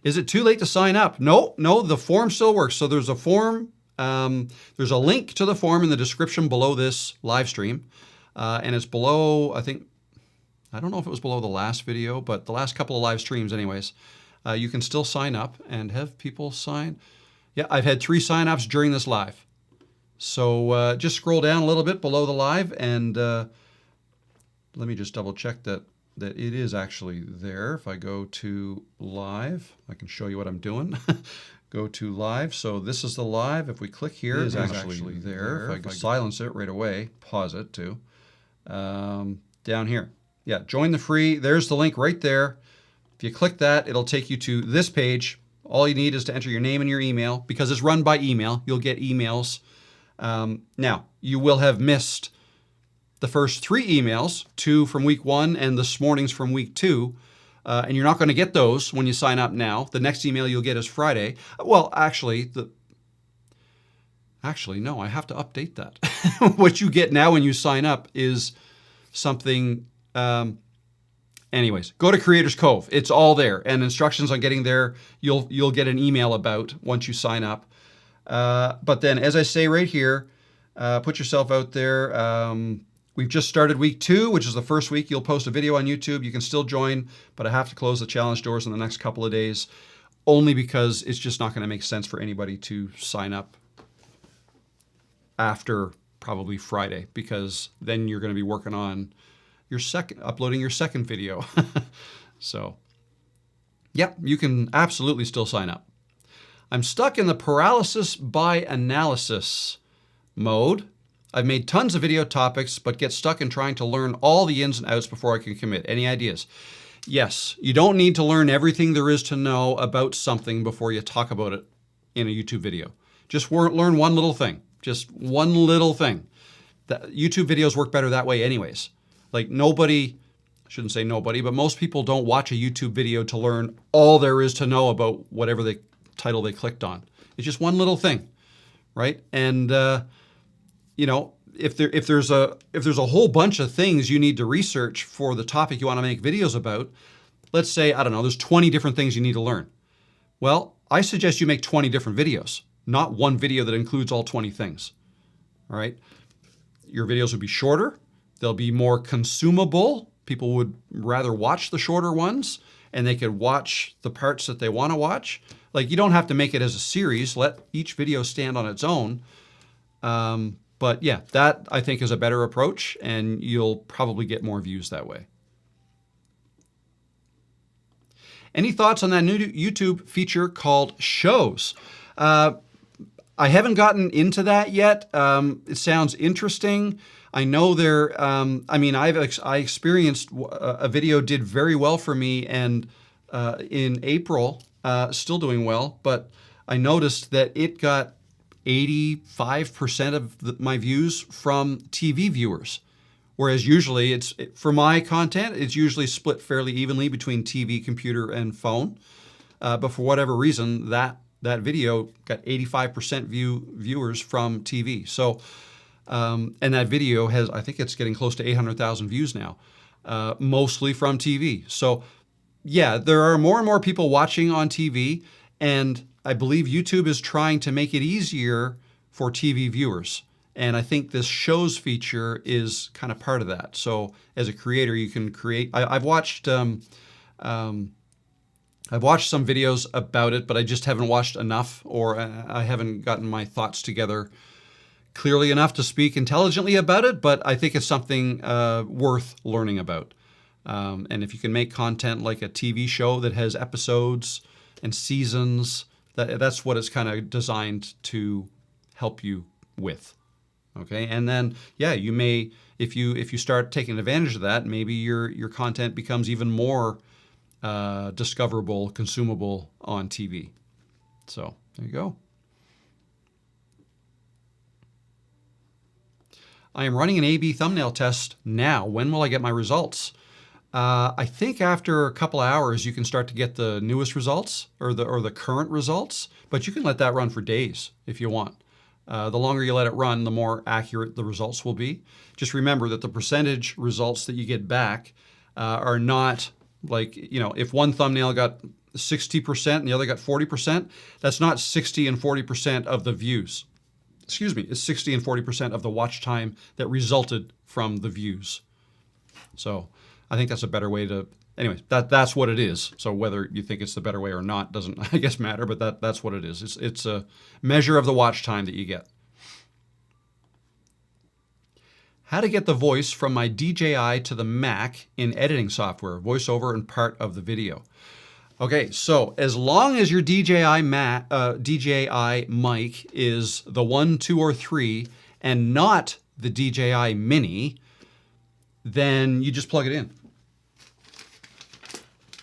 Is it too late to sign up? No, the form still works. So there's a form, there's a link to the form in the description below this live stream. And it's below, I don't know if it was below the last video, but the last couple of live streams anyways. You can still sign up and have people sign. Yeah, I've had 3 sign-ups during this live. So just scroll down a little bit below the live and let me just double check that it is actually there. If I go to live, I can show you what I'm doing. Go to live. So this is the live. If we click here, it is actually there. If I silence it right away, pause it too. Down here. Yeah, join the free. There's the link right there. If you click that, it'll take you to this page. All you need is to enter your name and your email. Because it's run by email, you'll get emails. Now, you will have missed the first 3 emails, 2 from week 1 and this morning's from week 2. And you're not going to get those when you sign up now. The next email you'll get is Friday. Well, actually, no, I have to update that. What you get now when you sign up is something... anyways, go to Creators Cove. It's all there. And instructions on getting there, you'll get an email about once you sign up. But then, as I say right here, put yourself out there. We've just started week 2, which is the first week you'll post a video on YouTube. You can still join, but I have to close the challenge doors in the next couple of days, only because it's just not going to make sense for anybody to sign up after probably Friday, because then you're going to be working on uploading your second video. So, yep, you can absolutely still sign up. I'm stuck in the paralysis by analysis mode. I've made tons of video topics, but get stuck in trying to learn all the ins and outs before I can commit. Any ideas? Yes, you don't need to learn everything there is to know about something before you talk about it in a YouTube video. Just learn one little thing. Just one little thing. YouTube videos work better that way anyways. Like I shouldn't say nobody, but most people don't watch a YouTube video to learn all there is to know about whatever title they clicked on. It's just one little thing, right? And you know, if there's a whole bunch of things you need to research for the topic you want to make videos about, let's say, I don't know, there's 20 different things you need to learn. Well, I suggest you make 20 different videos, not one video that includes all 20 things. All right? Your videos would be shorter. They'll be more consumable. People would rather watch the shorter ones, and they could watch the parts that they want to watch. Like, you don't have to make it as a series. Let each video stand on its own. But yeah, that I think is a better approach, and you'll probably get more views that way. Any thoughts on that new YouTube feature called Shows? I haven't gotten into that yet. It sounds interesting. I know I experienced a video did very well for me, and in April, still doing well, but I noticed that it got 85% of my views from TV viewers. Whereas usually for my content, it's usually split fairly evenly between TV, computer, and phone. But for whatever reason, that video got 85% viewers from TV. So, and that video I think it's getting close to 800,000 views now, mostly from TV. So yeah, there are more and more people watching on TV, and I believe YouTube is trying to make it easier for TV viewers. And I think this shows feature is kind of part of that. So as a creator, you can create. I've watched some videos about it, but I just haven't watched enough, or I haven't gotten my thoughts together clearly enough to speak intelligently about it. But I think it's something worth learning about. And if you can make content like a TV show that has episodes and seasons, that's what it's kind of designed to help you with. Okay, and then yeah, you may, if you start taking advantage of that, maybe your content becomes even more discoverable, consumable on TV. So there you go. I am running an A/B thumbnail test now. When will I get my results? I think after a couple of hours you can start to get the newest results or the current results, but you can let that run for days if you want. The longer you let it run, the more accurate the results will be. Just remember that the percentage results that you get back are not like, if one thumbnail got 60% and the other got 40%, that's not 60 and 40% of the views. Excuse me, it's 60 and 40% of the watch time that resulted from the views. So I think that's a better way to, anyways, that's what it is. So whether you think it's the better way or not doesn't, I guess, matter, but that's what it is. It's a measure of the watch time that you get. How to get the voice from my DJI to the Mac in editing software, voiceover and part of the video. Okay, so as long as your DJI mic is the 1, 2, or 3 and not the DJI Mini, then you just plug it in.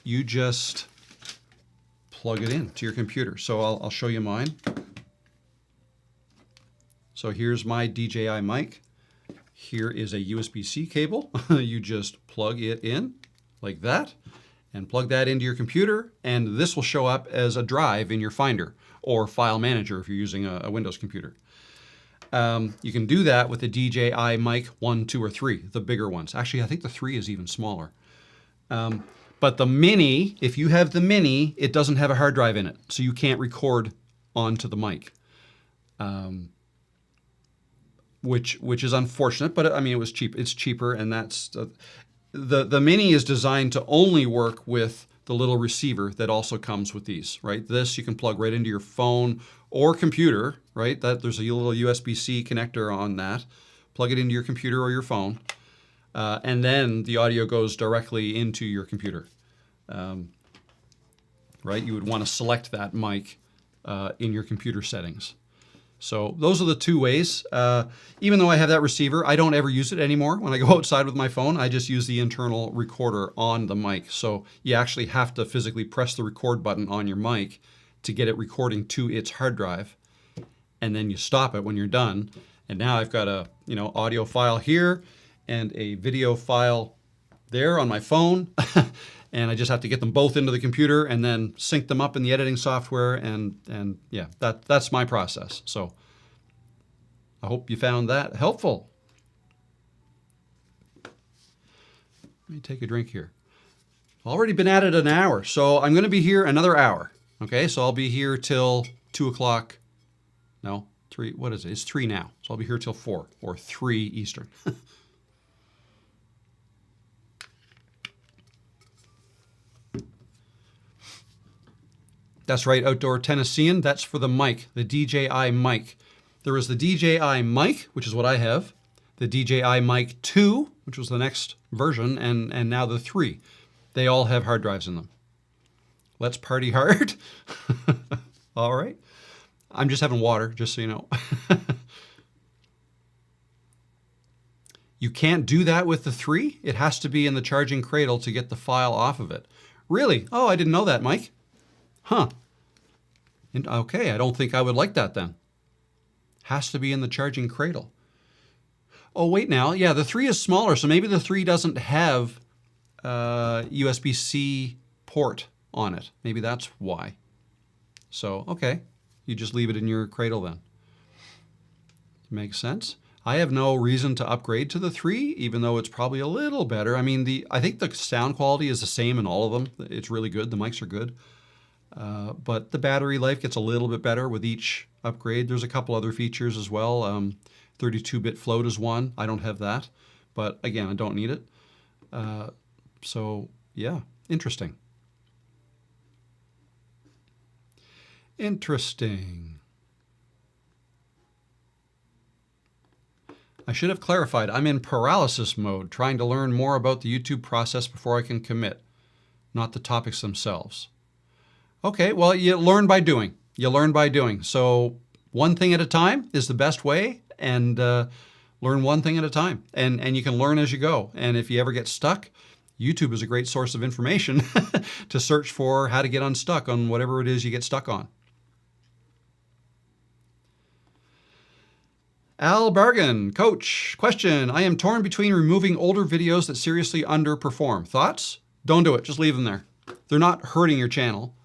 You just plug it in to your computer. So I'll show you mine. So here's my DJI mic. Here is a USB-C cable. You just plug it in like that and plug that into your computer, and this will show up as a drive in your Finder or File Manager if you're using a Windows computer. You can do that with the DJI mic 1, 2, or 3, the bigger ones. Actually, I think the 3 is even smaller. But the Mini, if you have the Mini, it doesn't have a hard drive in it, so you can't record onto the mic, which is unfortunate. But I mean, it was cheap. It's cheaper, and that's the Mini is designed to only work with the little receiver that also comes with these, right? This you can plug right into your phone or computer, right? There's a little USB-C connector on that. Plug it into your computer or your phone, and then the audio goes directly into your computer, right? You would want to select that mic in your computer settings. So those are the two ways. Even though I have that receiver, I don't ever use it anymore. When I go outside with my phone, I just use the internal recorder on the mic. So you actually have to physically press the record button on your mic to get it recording to its hard drive. And then you stop it when you're done. And now I've got a audio file here and a video file there on my phone. And I just have to get them both into the computer and then sync them up in the editing software. And yeah, that's my process. So I hope you found that helpful. Let me take a drink here. Already been at it an hour, so I'm going to be here another hour. Okay, so I'll be here till 2 o'clock. No, 3. What is it? It's 3 now. So I'll be here till 4 or 3 Eastern. That's right, Outdoor Tennessean. That's for the mic, the DJI mic. There was the DJI mic, which is what I have, the DJI mic 2, which was the next version, and now the 3. They all have hard drives in them. Let's party hard. All right. I'm just having water, just so you know. You can't do that with the 3. It has to be in the charging cradle to get the file off of it. Really? Oh, I didn't know that, Mike. Huh. Okay, I don't think I would like that then. Has to be in the charging cradle. Oh, wait now. Yeah, the 3 is smaller, so maybe the 3 doesn't have USB-C port on it. Maybe that's why. So, okay. You just leave it in your cradle then. Makes sense. I have no reason to upgrade to the 3, even though it's probably a little better. I mean, I think the sound quality is the same in all of them. It's really good. The mics are good. But the battery life gets a little bit better with each upgrade. There's a couple other features as well. 32-bit float is one. I don't have that. But again, I don't need it. So, yeah, interesting. Interesting. I should have clarified. I'm in paralysis mode, trying to learn more about the YouTube process before I can commit, not the topics themselves. Okay, well, you learn by doing. You learn by doing. So one thing at a time is the best way, and learn one thing at a time. And you can learn as you go. And if you ever get stuck, YouTube is a great source of information to search for how to get unstuck on whatever it is you get stuck on. Al Bargan, Coach, question. I am torn between removing older videos that seriously underperform. Thoughts? Don't do it. Just leave them there. They're not hurting your channel,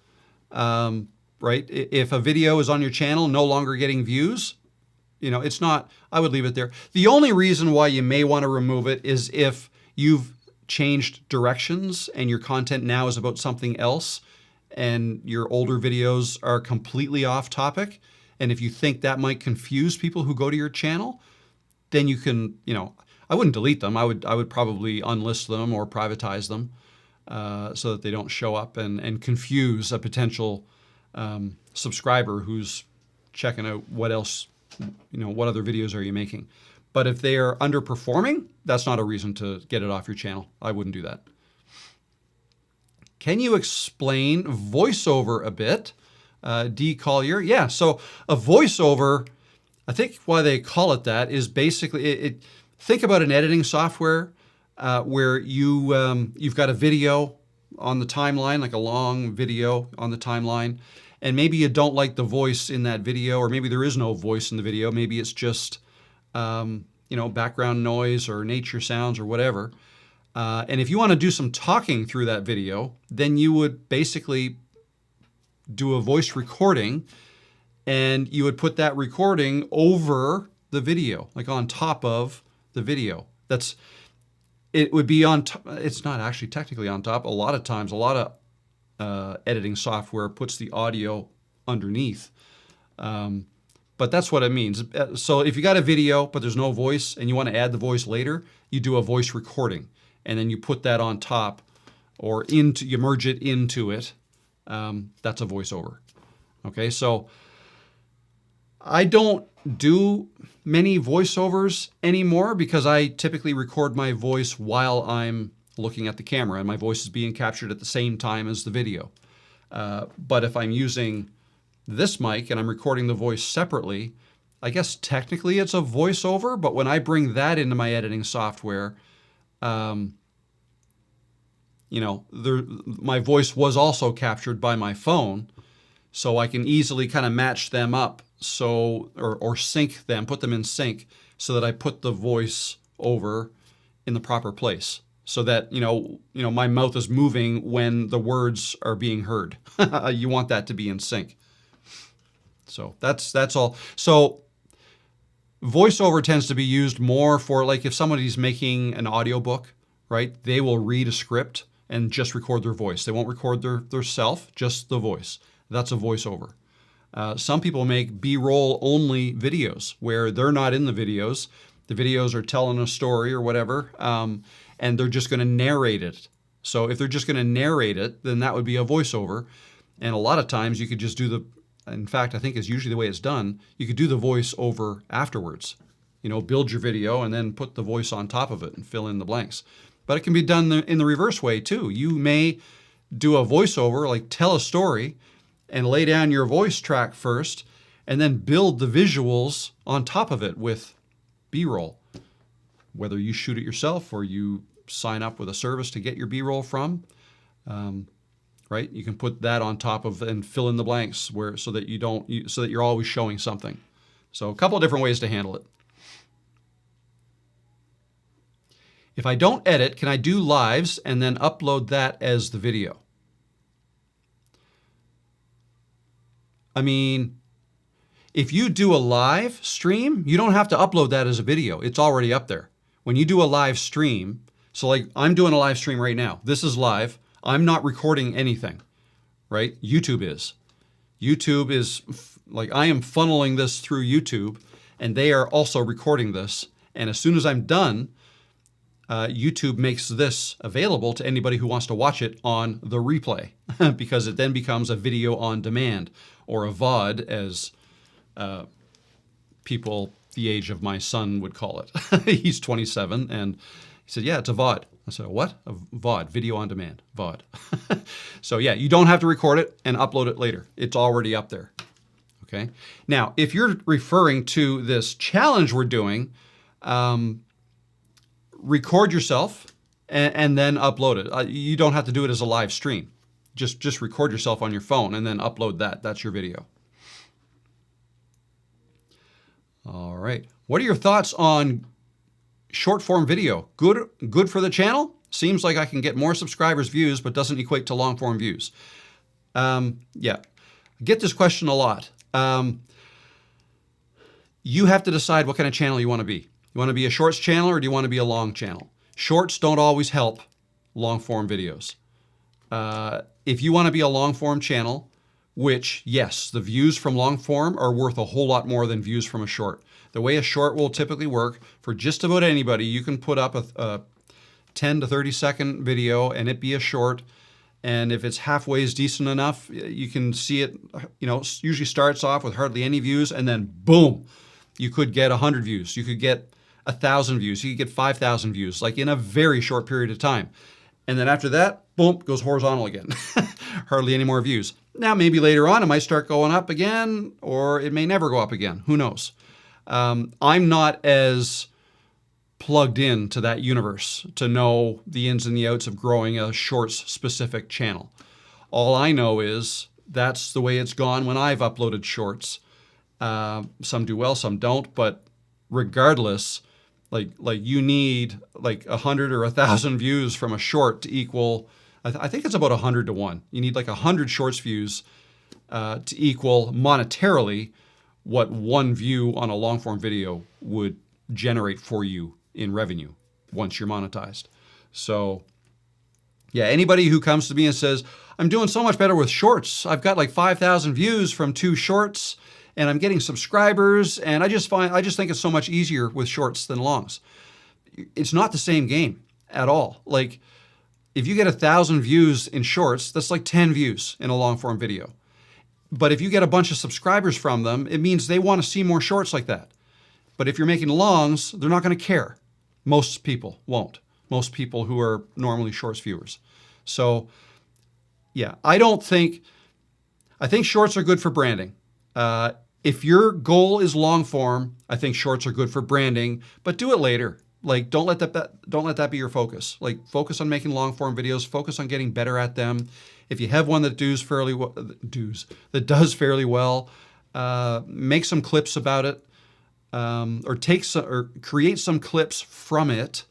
right? If a video is on your channel no longer getting views, it's not, I would leave it there. The only reason why you may want to remove it is if you've changed directions and your content now is about something else and your older videos are completely off topic. And if you think that might confuse people who go to your channel, then you can, I wouldn't delete them. I would probably unlist them or privatize them so that they don't show up and confuse a potential subscriber who's checking out what else, what other videos are you making. But if they are underperforming, that's not a reason to get it off your channel. I wouldn't do that. Can you explain voiceover a bit? D. Collier. Yeah, so a voiceover, I think why they call it that is basically, think about an editing software where you've got a video on the timeline, like a long video on the timeline, and maybe you don't like the voice in that video, or maybe there is no voice in the video. Maybe it's just, background noise or nature sounds or whatever. And if you want to do some talking through that video, then you would basically do a voice recording, and you would put that recording over the video, like on top of the video. It would be on top. It's not actually technically on top. A lot of times, a lot of editing software puts the audio underneath. But that's what it means. So if you got a video, but there's no voice and you want to add the voice later, you do a voice recording and then you put that on top or you merge it into it. That's a voiceover. Okay, so I don't do many voiceovers anymore because I typically record my voice while I'm looking at the camera and my voice is being captured at the same time as the video. But if I'm using this mic and I'm recording the voice separately, I guess technically it's a voiceover, but when I bring that into my editing software, my voice was also captured by my phone, so I can easily kind of match them up, or sync them, put them in sync, so that I put the voice over in the proper place, so that my mouth is moving when the words are being heard. You want that to be in sync. So that's all. So voiceover tends to be used more for, like, if somebody's making an audiobook, right? They will read a script and just record their voice. They won't record their self, just the voice. That's a voiceover. Some people make B-roll only videos where they're not in the videos. The videos are telling a story or whatever, and they're just going to narrate it. So if they're just going to narrate it, then that would be a voiceover. And a lot of times you could just do in fact, I think is usually the way it's done, you could do the voice over afterwards. Build your video and then put the voice on top of it and fill in the blanks. But it can be done in the reverse way too. You may do a voiceover, like tell a story, and lay down your voice track first, and then build the visuals on top of it with B-roll. Whether you shoot it yourself or you sign up with a service to get your B-roll from, right? You can put that on top of and fill in the blanks so that you're always showing something. So a couple of different ways to handle it. If I don't edit, can I do lives and then upload that as the video? I mean, if you do a live stream, you don't have to upload that as a video. It's already up there. When you do a live stream, so like I'm doing a live stream right now. This is live. I'm not recording anything, right? YouTube is. YouTube is, like, I am funneling this through YouTube, and they are also recording this. And as soon as I'm done, YouTube makes this available to anybody who wants to watch it on the replay, because it then becomes a video on demand, or a VOD, as people the age of my son would call it. He's 27, and he said, yeah, it's a VOD. I said, what? A VOD, video on demand, VOD. So yeah, you don't have to record it and upload it later. It's already up there. Okay. Now, if you're referring to this challenge we're doing, record yourself and then upload it. You don't have to do it as a live stream. Just record yourself on your phone and then upload that. That's your video. All right. What are your thoughts on short form video? Good for the channel? Seems like I can get more subscribers, views, but doesn't equate to long form views. Yeah. I get this question a lot. You have to decide what kind of channel you want to be. You want to be a shorts channel or do you want to be a long channel? Shorts don't always help long form videos. If you want to be a long form channel, which, yes, the views from long form are worth a whole lot more than views from a short. The way a short will typically work, for just about anybody, you can put up a 10 to 30 second video and it be a short. And if it's halfway decent enough, you can see it, usually starts off with hardly any views and then boom, you could get 100 views. You could get 1,000 views. You could get 5,000 views, like in a very short period of time. And then after that, boom, goes horizontal again. Hardly any more views. Now, maybe later on, it might start going up again, or it may never go up again. Who knows? I'm not as plugged in to that universe to know the ins and the outs of growing a shorts-specific channel. All I know is that's the way it's gone when I've uploaded shorts. Some do well, some don't, but regardless, like you need like 100 or 1,000 views from a short to equal, I think it's about 100 to 1. You need like 100 shorts views to equal monetarily what one view on a long form video would generate for you in revenue once you're monetized. So yeah, anybody who comes to me and says, I'm doing so much better with shorts. I've got like 5,000 views from 2 shorts and I'm getting subscribers and I just think it's so much easier with shorts than longs. It's not the same game at all. Like if you get 1,000 views in shorts, that's like 10 views in a long form video. But if you get a bunch of subscribers from them, it means they want to see more shorts like that. But if you're making longs, they're not going to care. Most people won't. Most people who are normally shorts viewers. So yeah, I think shorts are good for branding. If your goal is long form, I think shorts are good for branding, but do it later. Like don't let that be your focus. Like focus on making long form videos, focus on getting better at them. If you have one that does fairly well, make some clips about it, or create some clips from it,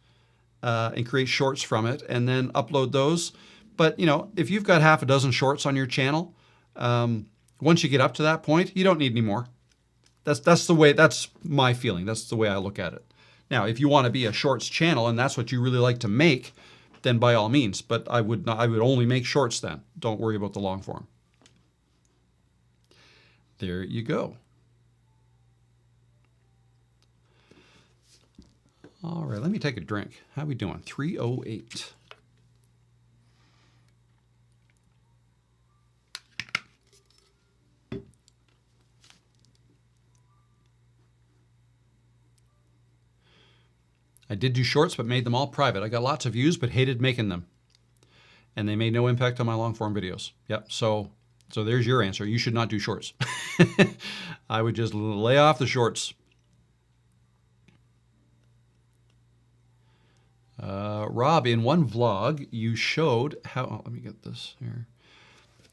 and create shorts from it, and then upload those. But if you've got half a dozen shorts on your channel, once you get up to that point, you don't need any more. That's my feeling. That's the way I look at it. Now, if you want to be a shorts channel and that's what you really like to make, then by all means. But I would only make shorts then. Don't worry about the long form. There you go. All right, let me take a drink. How we doing? 3:08. I did do shorts, but made them all private. I got lots of views, but hated making them. And they made no impact on my long form videos. Yep, so there's your answer. You should not do shorts. I would just lay off the shorts. Rob, in one vlog, you showed how, let me get this here.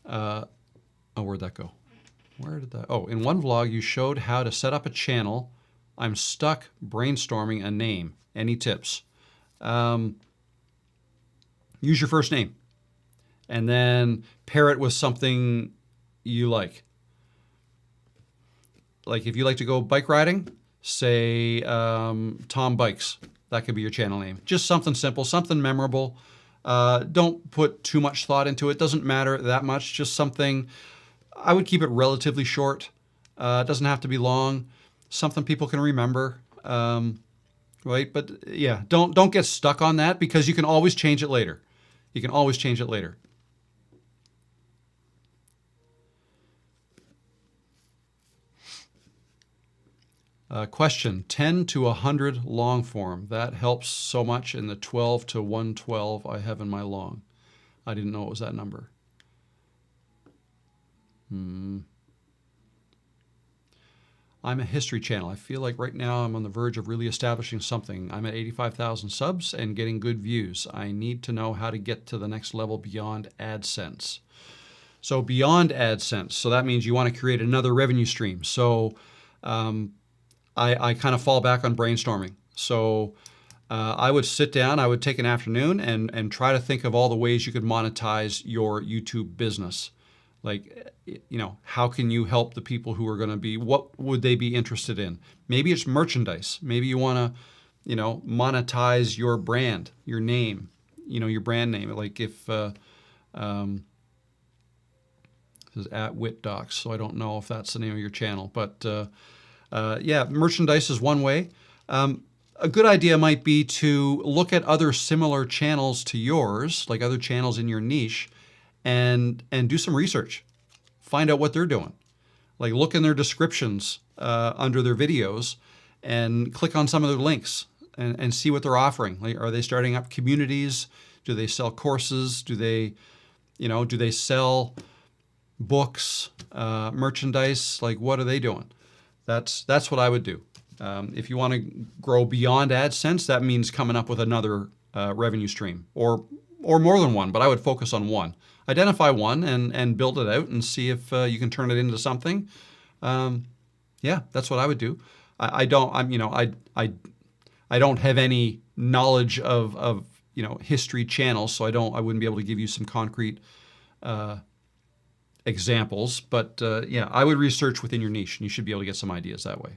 Where'd that go? In one vlog, you showed how to set up a channel. I'm stuck brainstorming a name. Any tips? Use your first name and then pair it with something you like. Like if you like to go bike riding, say Tom Bikes. That could be your channel name. Just something simple, something memorable. Don't put too much thought into it. Doesn't matter that much. Just something, I would keep it relatively short. It doesn't have to be long. Something people can remember. Right? But yeah, don't get stuck on that because you can always change it later. You can always change it later. Question, 10 to 100 long form. That helps so much in the 12 to 112 I have in my long. I didn't know it was that number. I'm a history channel. I feel like right now I'm on the verge of really establishing something. I'm at 85,000 subs and getting good views. I need to know how to get to the next level beyond AdSense. So beyond AdSense, so that means you want to create another revenue stream. So I kind of fall back on brainstorming. So I would sit down, I would take an afternoon and try to think of all the ways you could monetize your YouTube business. Like, you know, how can you help the people who are going to be, what would they be interested in? Maybe it's merchandise. Maybe you want to, you know, monetize your brand, your name, you know, your brand name. Like if, this is at WitDocs, so I don't know if that's the name of your channel, but yeah, merchandise is one way. A good idea might be to look at other similar channels to yours, like other channels in your niche, and do some research. Find out what they're doing. Like look in their descriptions under their videos and click on some of their links and see what they're offering. Like, are they starting up communities? Do they sell courses? Do they, you know, do they sell books, merchandise? Like what are they doing? That's what I would do. If you want to grow beyond AdSense, that means coming up with another revenue stream or more than one, but I would focus on one. Identify one and build it out and see if you can turn it into something. Yeah, that's what I would do. I don't have any knowledge of you know, history channels, so I wouldn't be able to give you some concrete examples. But yeah, I would research within your niche, and you should be able to get some ideas that way.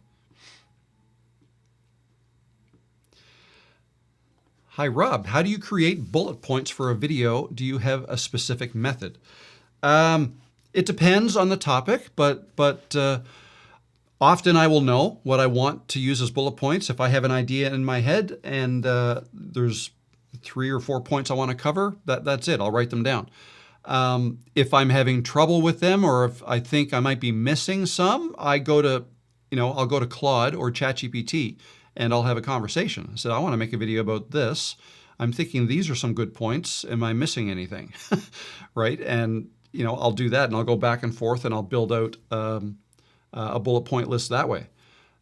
Hi, Rob. How do you create bullet points for a video? Do you have a specific method? It depends on the topic, but often I will know what I want to use as bullet points. If I have an idea in my head and there's 3 or 4 points I want to cover, that's it. I'll write them down. If I'm having trouble with them, or if I think I might be missing some, I'll go to Claude or ChatGPT. And I'll have a conversation. I said, I want to make a video about this. I'm thinking these are some good points. Am I missing anything? Right? And, you know, I'll do that and I'll go back and forth and I'll build out a bullet point list that way.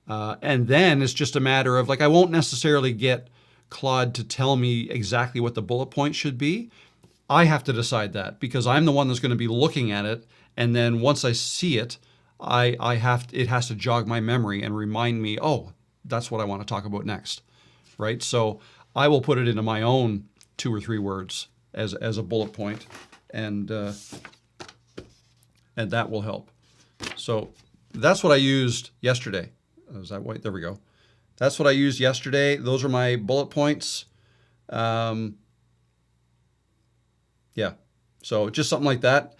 And then it's just a matter of, like, I won't necessarily get Claude to tell me exactly what the bullet point should be. I have to decide that because I'm the one that's going to be looking at it. And then once I see it, it has to jog my memory and remind me, oh, that's what I want to talk about next, right? So I will put it into my own 2 or 3 words as a bullet point, and that will help. So that's what I used yesterday. Is that white? There we go. That's what I used yesterday. Those are my bullet points. Yeah. So just something like that.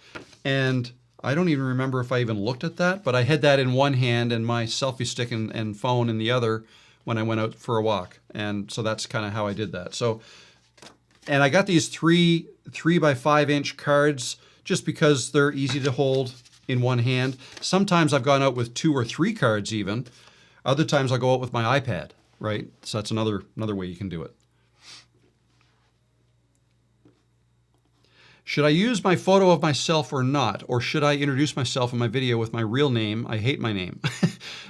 And I don't even remember if I even looked at that, but I had that in one hand and my selfie stick and phone in the other when I went out for a walk. And so that's kind of how I did that. So, and I got these 3 by 5 inch cards just because they're easy to hold in one hand. Sometimes I've gone out with 2 or 3 cards even. Other times I'll go out with my iPad, right? So that's another way you can do it. Should I use my photo of myself or not? Or should I introduce myself in my video with my real name? I hate my name.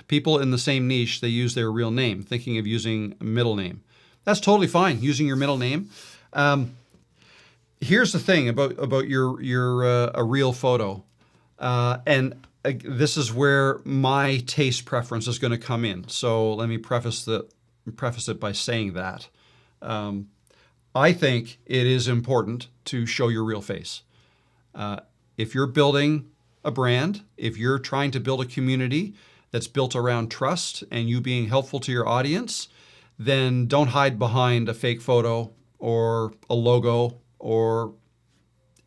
People in the same niche, they use their real name, thinking of using a middle name. That's totally fine, using your middle name. Here's the thing about your a real photo. This is where my taste preference is going to come in. So let me preface it by saying that. I think it is important to show your real face. If you're building a brand, if you're trying to build a community that's built around trust and you being helpful to your audience, then don't hide behind a fake photo or a logo or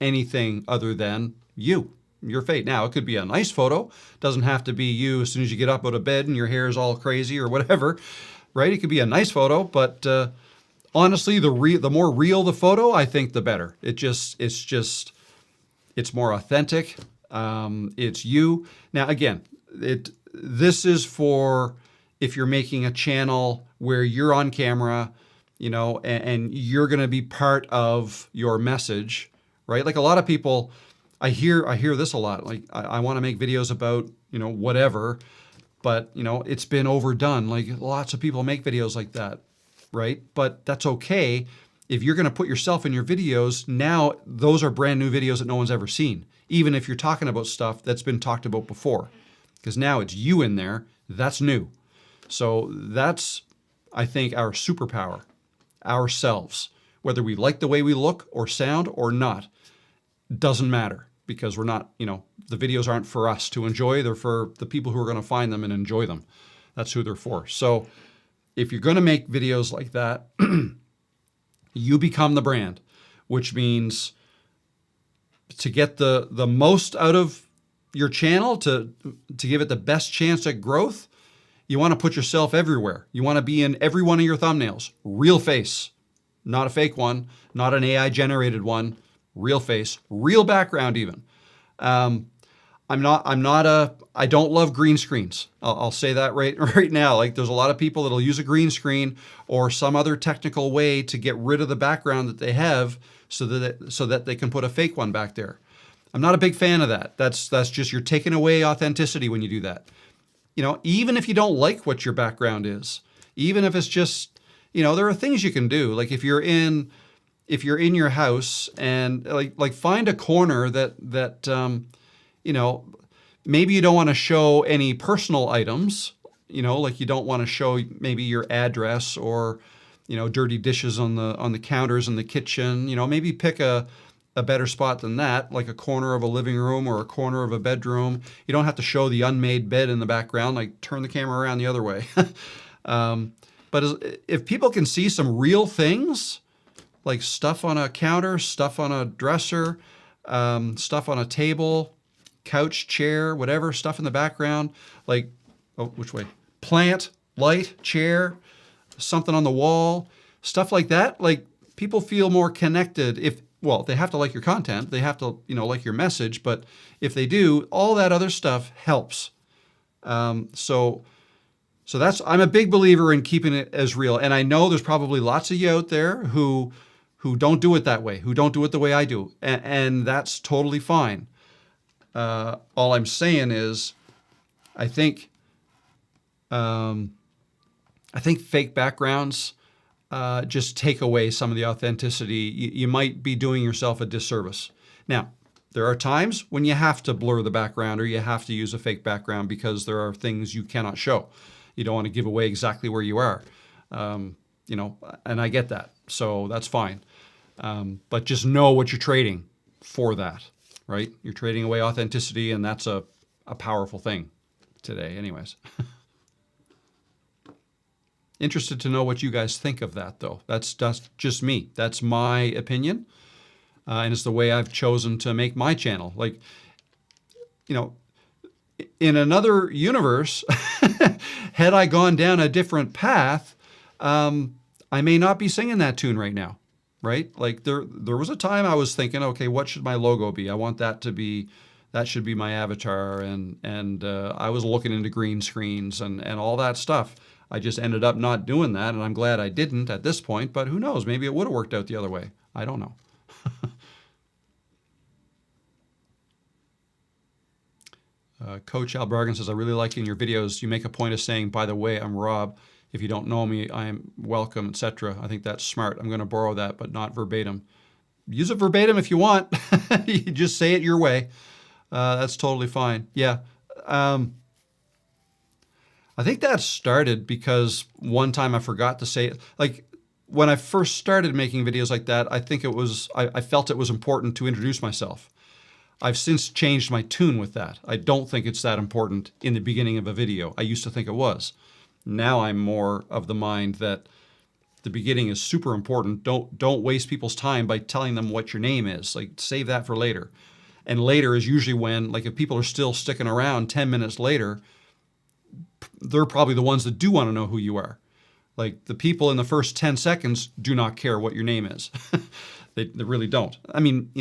anything other than your face. Now, it could be a nice photo. Doesn't have to be you as soon as you get up out of bed and your hair is all crazy or whatever, right? It could be a nice photo, but honestly, the more real the photo, I think the better. It's more authentic. It's you. Now, again, this is for if you're making a channel where you're on camera, you know, and you're going to be part of your message, right? Like a lot of people, I hear this a lot. Like I want to make videos about, you know, whatever. but it's been overdone. Like lots of people make videos like that, right? But that's okay. If you're going to put yourself in your videos, now those are brand new videos that no one's ever seen, even if you're talking about stuff that's been talked about before, because now it's you in there. That's new. So that's, I think, our superpower, ourselves. Whether we like the way we look or sound or not, doesn't matter, because we're not, the videos aren't for us to enjoy. They're for the people who are going to find them and enjoy them. That's who they're for. So if you're going to make videos like that, you become the brand, which means to get the most out of your channel, to give it the best chance at growth, you want to put yourself everywhere. You want to be in every one of your thumbnails. Real face, not a fake one, not an AI generated one. Real face, real background even. I don't love green screens. I'll say that right now. Like there's a lot of people that'll use a green screen or some other technical way to get rid of the background that they have so that they can put a fake one back there. I'm not a big fan of that. That's just, you're taking away authenticity when you do that. Even if you don't like what your background is, even if it's just, there are things you can do. Like if you're in your house and like find a corner that maybe you don't want to show any personal items, like you don't want to show maybe your address or, dirty dishes on the counters in the kitchen. Maybe pick a better spot than that, like a corner of a living room or a corner of a bedroom. You don't have to show the unmade bed in the background, like turn the camera around the other way. But if people can see some real things, like stuff on a counter, stuff on a dresser, stuff on a table, couch, chair, whatever, stuff in the background, like, which way? Plant, light, chair, something on the wall, stuff like that. Like people feel more connected they have to like your content. They have to, like your message. But if they do, all that other stuff helps. So I'm a big believer in keeping it as real. And I know there's probably lots of you out there who don't do it that way, who don't do it the way I do. And that's totally fine. All I'm saying is, I think fake backgrounds just take away some of the authenticity. You might be doing yourself a disservice. Now, there are times when you have to blur the background or you have to use a fake background because there are things you cannot show. You don't want to give away exactly where you are, and I get that. So that's fine. But just know what you're trading for that, right? You're trading away authenticity, and that's a powerful thing today anyways. Interested to know what you guys think of that, though. That's just me. That's my opinion, and it's the way I've chosen to make my channel. Like, in another universe, had I gone down a different path, I may not be singing that tune right now, right? Like there was a time I was thinking, okay, what should my logo be? I want that should be my avatar, and I was looking into green screens and all that stuff. I just ended up not doing that, and I'm glad I didn't at this point, but who knows? Maybe it would have worked out the other way. I don't know. Coach Al Bargan says, I really like in your videos, you make a point of saying, by the way, I'm Rob. If you don't know me, I am welcome, etc. I think that's smart. I'm going to borrow that, but not verbatim. Use it verbatim if you want. You just say it your way. That's totally fine. Yeah. I think that started because one time I forgot to say it. Like when I first started making videos like that, I think I felt it was important to introduce myself. I've since changed my tune with that. I don't think it's that important in the beginning of a video. I used to think it was. Now I'm more of the mind that the beginning is super important. Don't waste people's time by telling them what your name is. Like save that for later. And later is usually when, like if people are still sticking around 10 minutes later, they're probably the ones that do want to know who you are. Like the people in the first 10 seconds do not care what your name is. They really don't. I mean,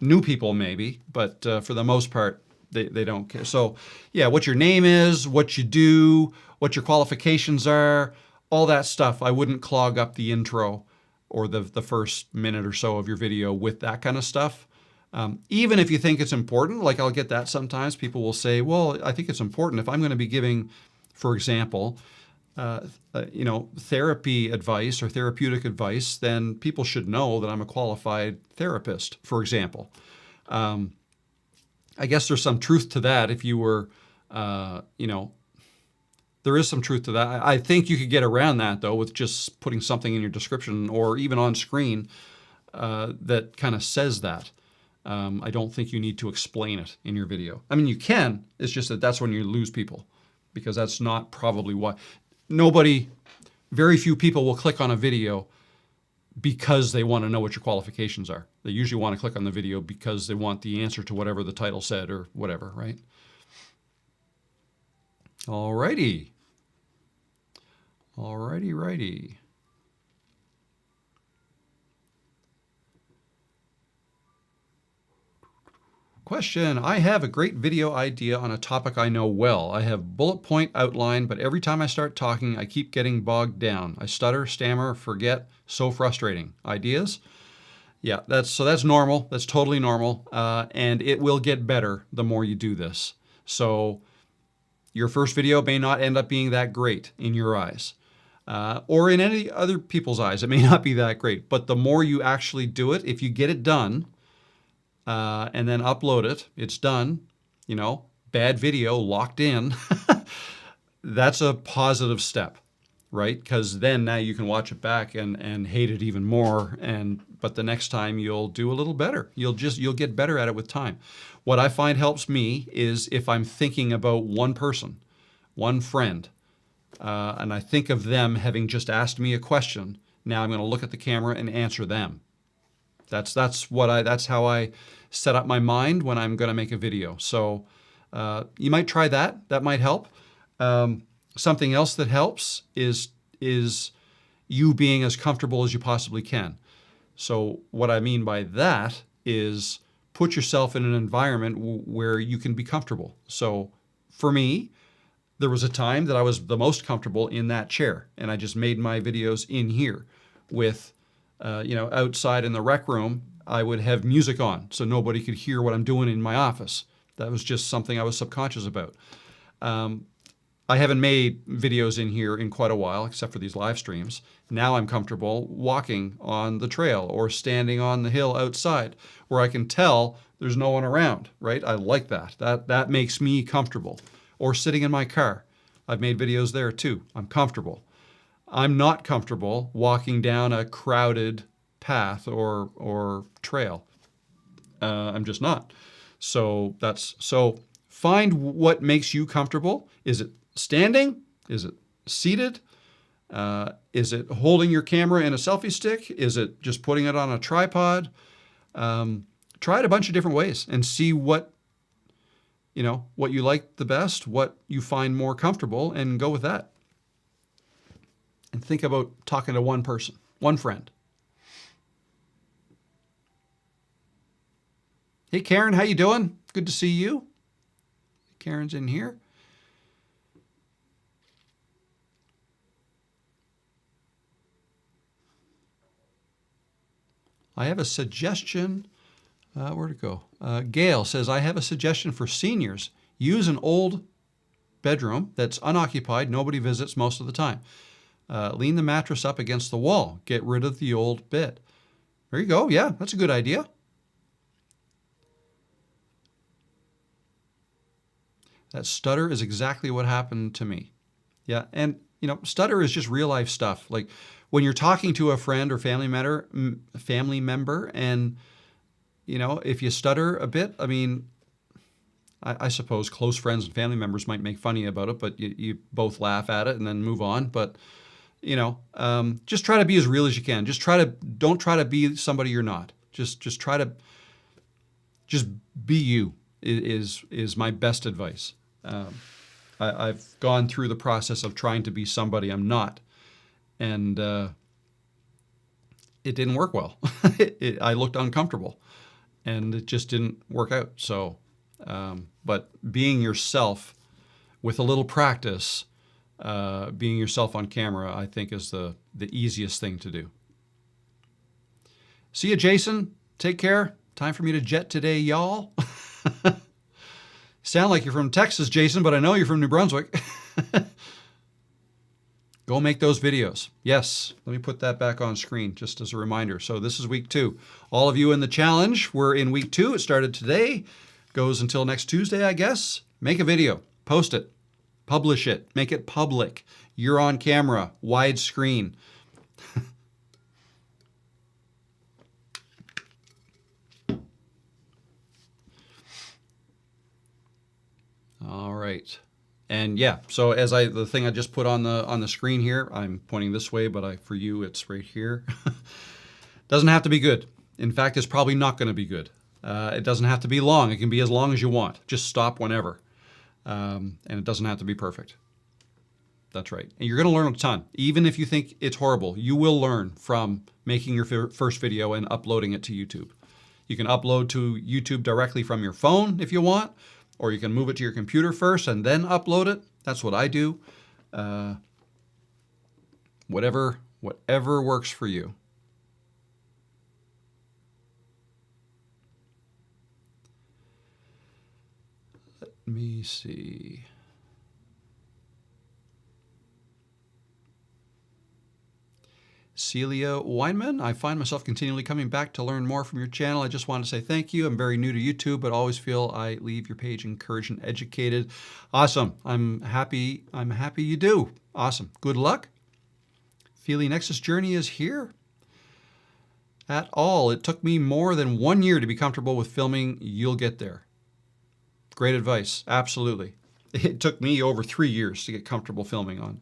new people maybe, but for the most part, they don't care. So yeah, what your name is, what you do, what your qualifications are, all that stuff. I wouldn't clog up the intro or the first minute or so of your video with that kind of stuff. Even if you think it's important, like I'll get that sometimes. People will say, well, I think it's important. If I'm going to be giving, for example, therapy advice or therapeutic advice, then people should know that I'm a qualified therapist, for example. I guess there's some truth to that. If you were, there is some truth to that. I think you could get around that, though, with just putting something in your description or even on screen that kind of says that. I don't think you need to explain it in your video. I mean, you can. It's just that that's when you lose people, because that's not probably why. Very few people will click on a video because they want to know what your qualifications are. They usually want to click on the video because they want the answer to whatever the title said or whatever, right? Alrighty. Righty. Question, I have a great video idea on a topic I know well. I have bullet point outline, but every time I start talking, I keep getting bogged down. I stutter, stammer, forget. So frustrating. Ideas? Yeah, that's normal. That's totally normal. And it will get better the more you do this. So your first video may not end up being that great in your eyes. Or in any other people's eyes. It may not be that great. But the more you actually do it, if you get it done, and then upload it, it's done, bad video, locked in, that's a positive step, right? Because then now you can watch it back and hate it even more, but the next time you'll do a little better. You'll get better at it with time. What I find helps me is if I'm thinking about one person, one friend, and I think of them having just asked me a question, now I'm going to look at the camera and answer them. That's how I set up my mind when I'm going to make a video. So you might try that. That might help. Something else that helps is you being as comfortable as you possibly can. So what I mean by that is put yourself in an environment where you can be comfortable. So for me, there was a time that I was the most comfortable in that chair, and I just made my videos in here with outside in the rec room, I would have music on so nobody could hear what I'm doing in my office. That was just something I was subconscious about. I haven't made videos in here in quite a while, except for these live streams. Now I'm comfortable walking on the trail or standing on the hill outside where I can tell there's no one around, right? I like that. That makes me comfortable. Or sitting in my car. I've made videos there too. I'm comfortable. I'm not comfortable walking down a crowded path or trail. I'm just not. So find what makes you comfortable. Is it standing? Is it seated? Is it holding your camera in a selfie stick? Is it just putting it on a tripod? Try it a bunch of different ways and see what you like the best, what you find more comfortable, and go with that. And think about talking to one person, one friend. Hey, Karen, how you doing? Good to see you. Karen's in here. I have a suggestion. Where'd it go? Gail says, I have a suggestion for seniors. Use an old bedroom that's unoccupied, nobody visits most of the time. Lean the mattress up against the wall. Get rid of the old bed. There you go. Yeah, that's a good idea. That stutter is exactly what happened to me. Yeah, and stutter is just real life stuff. Like when you're talking to a friend or family member, and if you stutter a bit, I mean, I suppose close friends and family members might make fun of you about it, but you both laugh at it and then move on. But just try to be as real as you can. Don't try to be somebody you're not. Just try to be you is my best advice. I've gone through the process of trying to be somebody I'm not, and it didn't work well. I looked uncomfortable, and it just didn't work out. So, but being yourself with a little practice, being yourself on camera, I think is the easiest thing to do. See you, Jason. Take care. Time for me to jet today, y'all. Sound like you're from Texas, Jason, but I know you're from New Brunswick. Go make those videos. Yes, let me put that back on screen just as a reminder. So this is week 2. All of you in the challenge, we're in week 2. It started today, goes until next Tuesday, I guess. Make a video, post it, publish it, make it public. You're on camera, widescreen. All right. And yeah, so as the thing I just put on the screen here, I'm pointing this way, but for you, it's right here. Doesn't have to be good. In fact, it's probably not going to be good. It doesn't have to be long. It can be as long as you want. Just stop whenever. And it doesn't have to be perfect. That's right. And you're going to learn a ton. Even if you think it's horrible, you will learn from making your first video and uploading it to YouTube. You can upload to YouTube directly from your phone if you want, or you can move it to your computer first and then upload it. That's what I do. Whatever works for you. Let me see. Celia Weinman, I find myself continually coming back to learn more from your channel. I just want to say thank you. I'm very new to YouTube, but always feel I leave your page encouraged and educated. Awesome. I'm happy you do. Awesome. Good luck. Feely Nexus journey is here. At all. It took me more than 1 year to be comfortable with filming. You'll get there. Great advice. Absolutely. It took me over 3 years to get comfortable filming on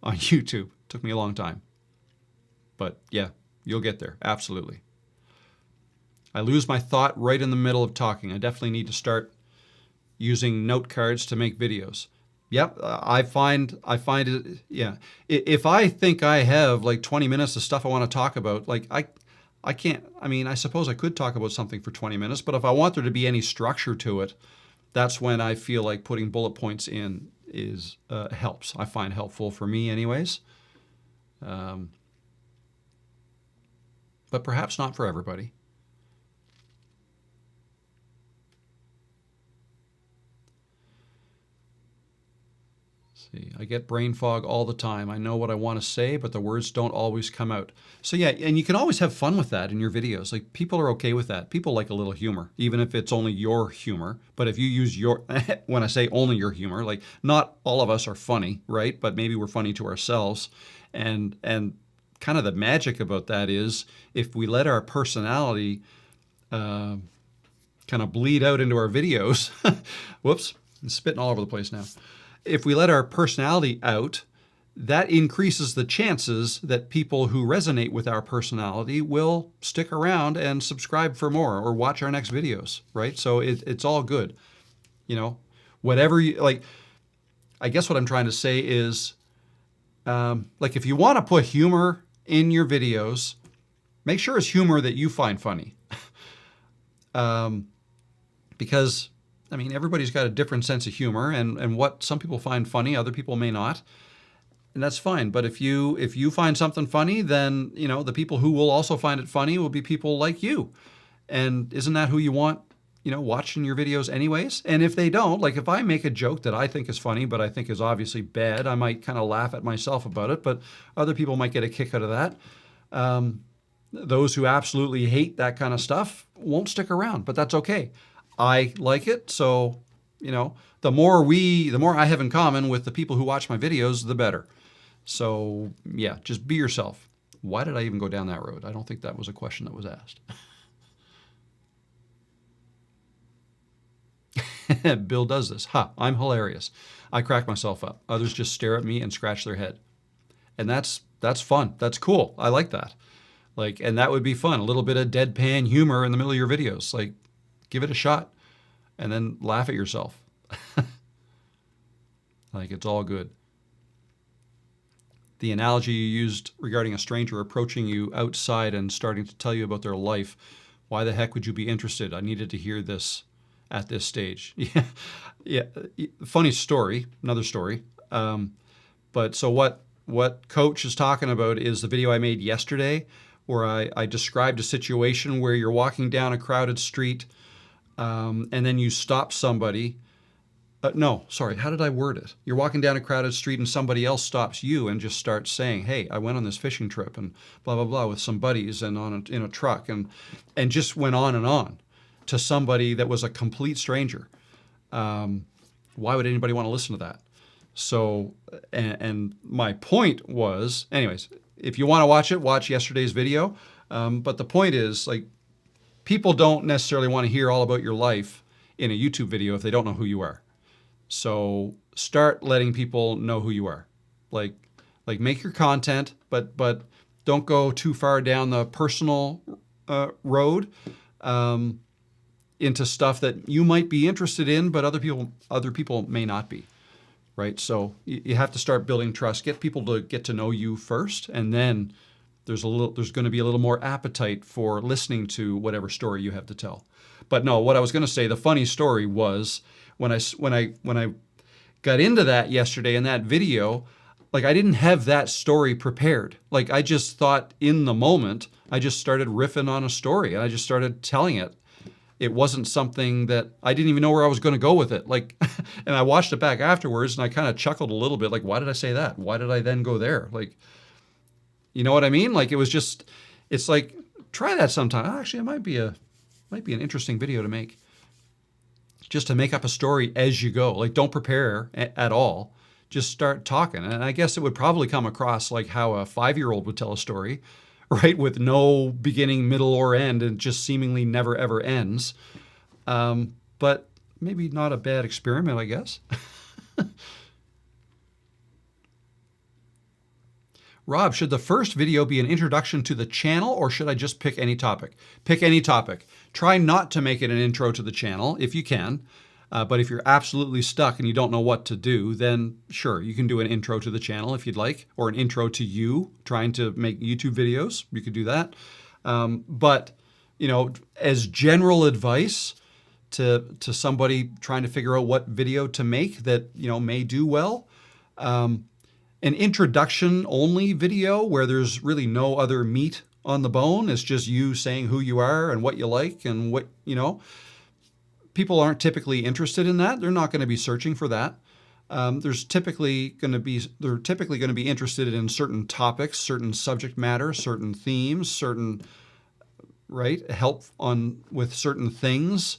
YouTube. It took me a long time. But yeah, you'll get there. Absolutely. I lose my thought right in the middle of talking. I definitely need to start using note cards to make videos. Yep, I find it, yeah. If I think I have like 20 minutes of stuff I want to talk about, like I can't, I mean, I suppose I could talk about something for 20 minutes, but if I want there to be any structure to it, that's when I feel like putting bullet points in helps. I find helpful for me anyways. But perhaps not for everybody. See, I get brain fog all the time. I know what I want to say, but the words don't always come out. So yeah, and you can always have fun with that in your videos. Like, people are okay with that. People like a little humor, even if it's only your humor. But if you use your, when I say only your humor, like, not all of us are funny, right? But maybe we're funny to ourselves. And kind of the magic about that is if we let our personality kind of bleed out into our videos, whoops, I'm spitting all over the place now. If we let our personality out, that increases the chances that people who resonate with our personality will stick around and subscribe for more or watch our next videos, right? So it's all good. You know, whatever you, like, I guess what I'm trying to say is, like, if you want to put humor in your videos, make sure it's humor that you find funny. Because, I mean, everybody's got a different sense of humor, and what some people find funny, other people may not. And that's fine. But if you find something funny, then, you know, the people who will also find it funny will be people like you. And isn't that who you want, you know, watching your videos anyways? And if they don't, like, if I make a joke that I think is funny, but I think is obviously bad, I might kind of laugh at myself about it, but other people might get a kick out of that. Those who absolutely hate that kind of stuff won't stick around, but that's okay. I like it, so, you know, the more I have in common with the people who watch my videos, the better. So yeah, just be yourself. Why did I even go down that road? I don't think that was a question that was asked. Bill does this. I'm hilarious. I crack myself up. Others just stare at me and scratch their head. And that's fun. That's cool. I like that. Like, and that would be fun. A little bit of deadpan humor in the middle of your videos. Like, give it a shot and then laugh at yourself. Like, it's all good. The analogy you used regarding a stranger approaching you outside and starting to tell you about their life. Why the heck would you be interested? I needed to hear this at this stage. Yeah. Funny story, another story. But so what Coach is talking about is the video I made yesterday or I described a situation where you're walking down a crowded street and then you stop somebody. No, sorry, how did I word it? You're walking down a crowded street and somebody else stops you and just starts saying, hey, I went on this fishing trip and blah, blah, blah with some buddies and in a truck and just went on and on to somebody that was a complete stranger. Why would anybody want to listen to that? So, and my point was, anyways, if you want to watch it, watch yesterday's video. But the point is, like, people don't necessarily want to hear all about your life in a YouTube video if they don't know who you are. So start letting people know who you are. Like make your content, but don't go too far down the personal road into stuff that you might be interested in, but other people may not be. Right? So you have to start building trust. Get people to get to know you first, and then there's going to be a little more appetite for listening to whatever story you have to tell. But no, what I was going to say, the funny story was when I got into that yesterday in that video, like I didn't have that story prepared. Like I just thought in the moment, I just started riffing on a story and I just started telling it. It wasn't something that I didn't even know where I was going to go with it. Like, and I watched it back afterwards and I kind of chuckled a little bit. Like, why did I say that? Why did I then go there? Like, you know what I mean? Like it's like, try that sometime. Actually, it might be an interesting video to make. Just to make up a story as you go. Like, don't prepare at all. Just start talking. And I guess it would probably come across like how a 5-year-old would tell a story, right? With no beginning, middle, or end, and just seemingly never, ever ends. But maybe not a bad experiment, I guess. Rob, should the first video be an introduction to the channel, or should I just pick any topic? Pick any topic. Try not to make it an intro to the channel if you can. But if you're absolutely stuck and you don't know what to do, then sure, you can do an intro to the channel if you'd like, or an intro to you trying to make YouTube videos. You could do that. But, you know, as general advice to somebody trying to figure out what video to make that, you know, may do well, an introduction only video where there's really no other meat on the bone. It's just you saying who you are and what you like and what, you know, people aren't typically interested in that. They're not going to be searching for that. They're typically going to be interested in certain topics, certain subject matter, certain themes, certain, right, help with certain things.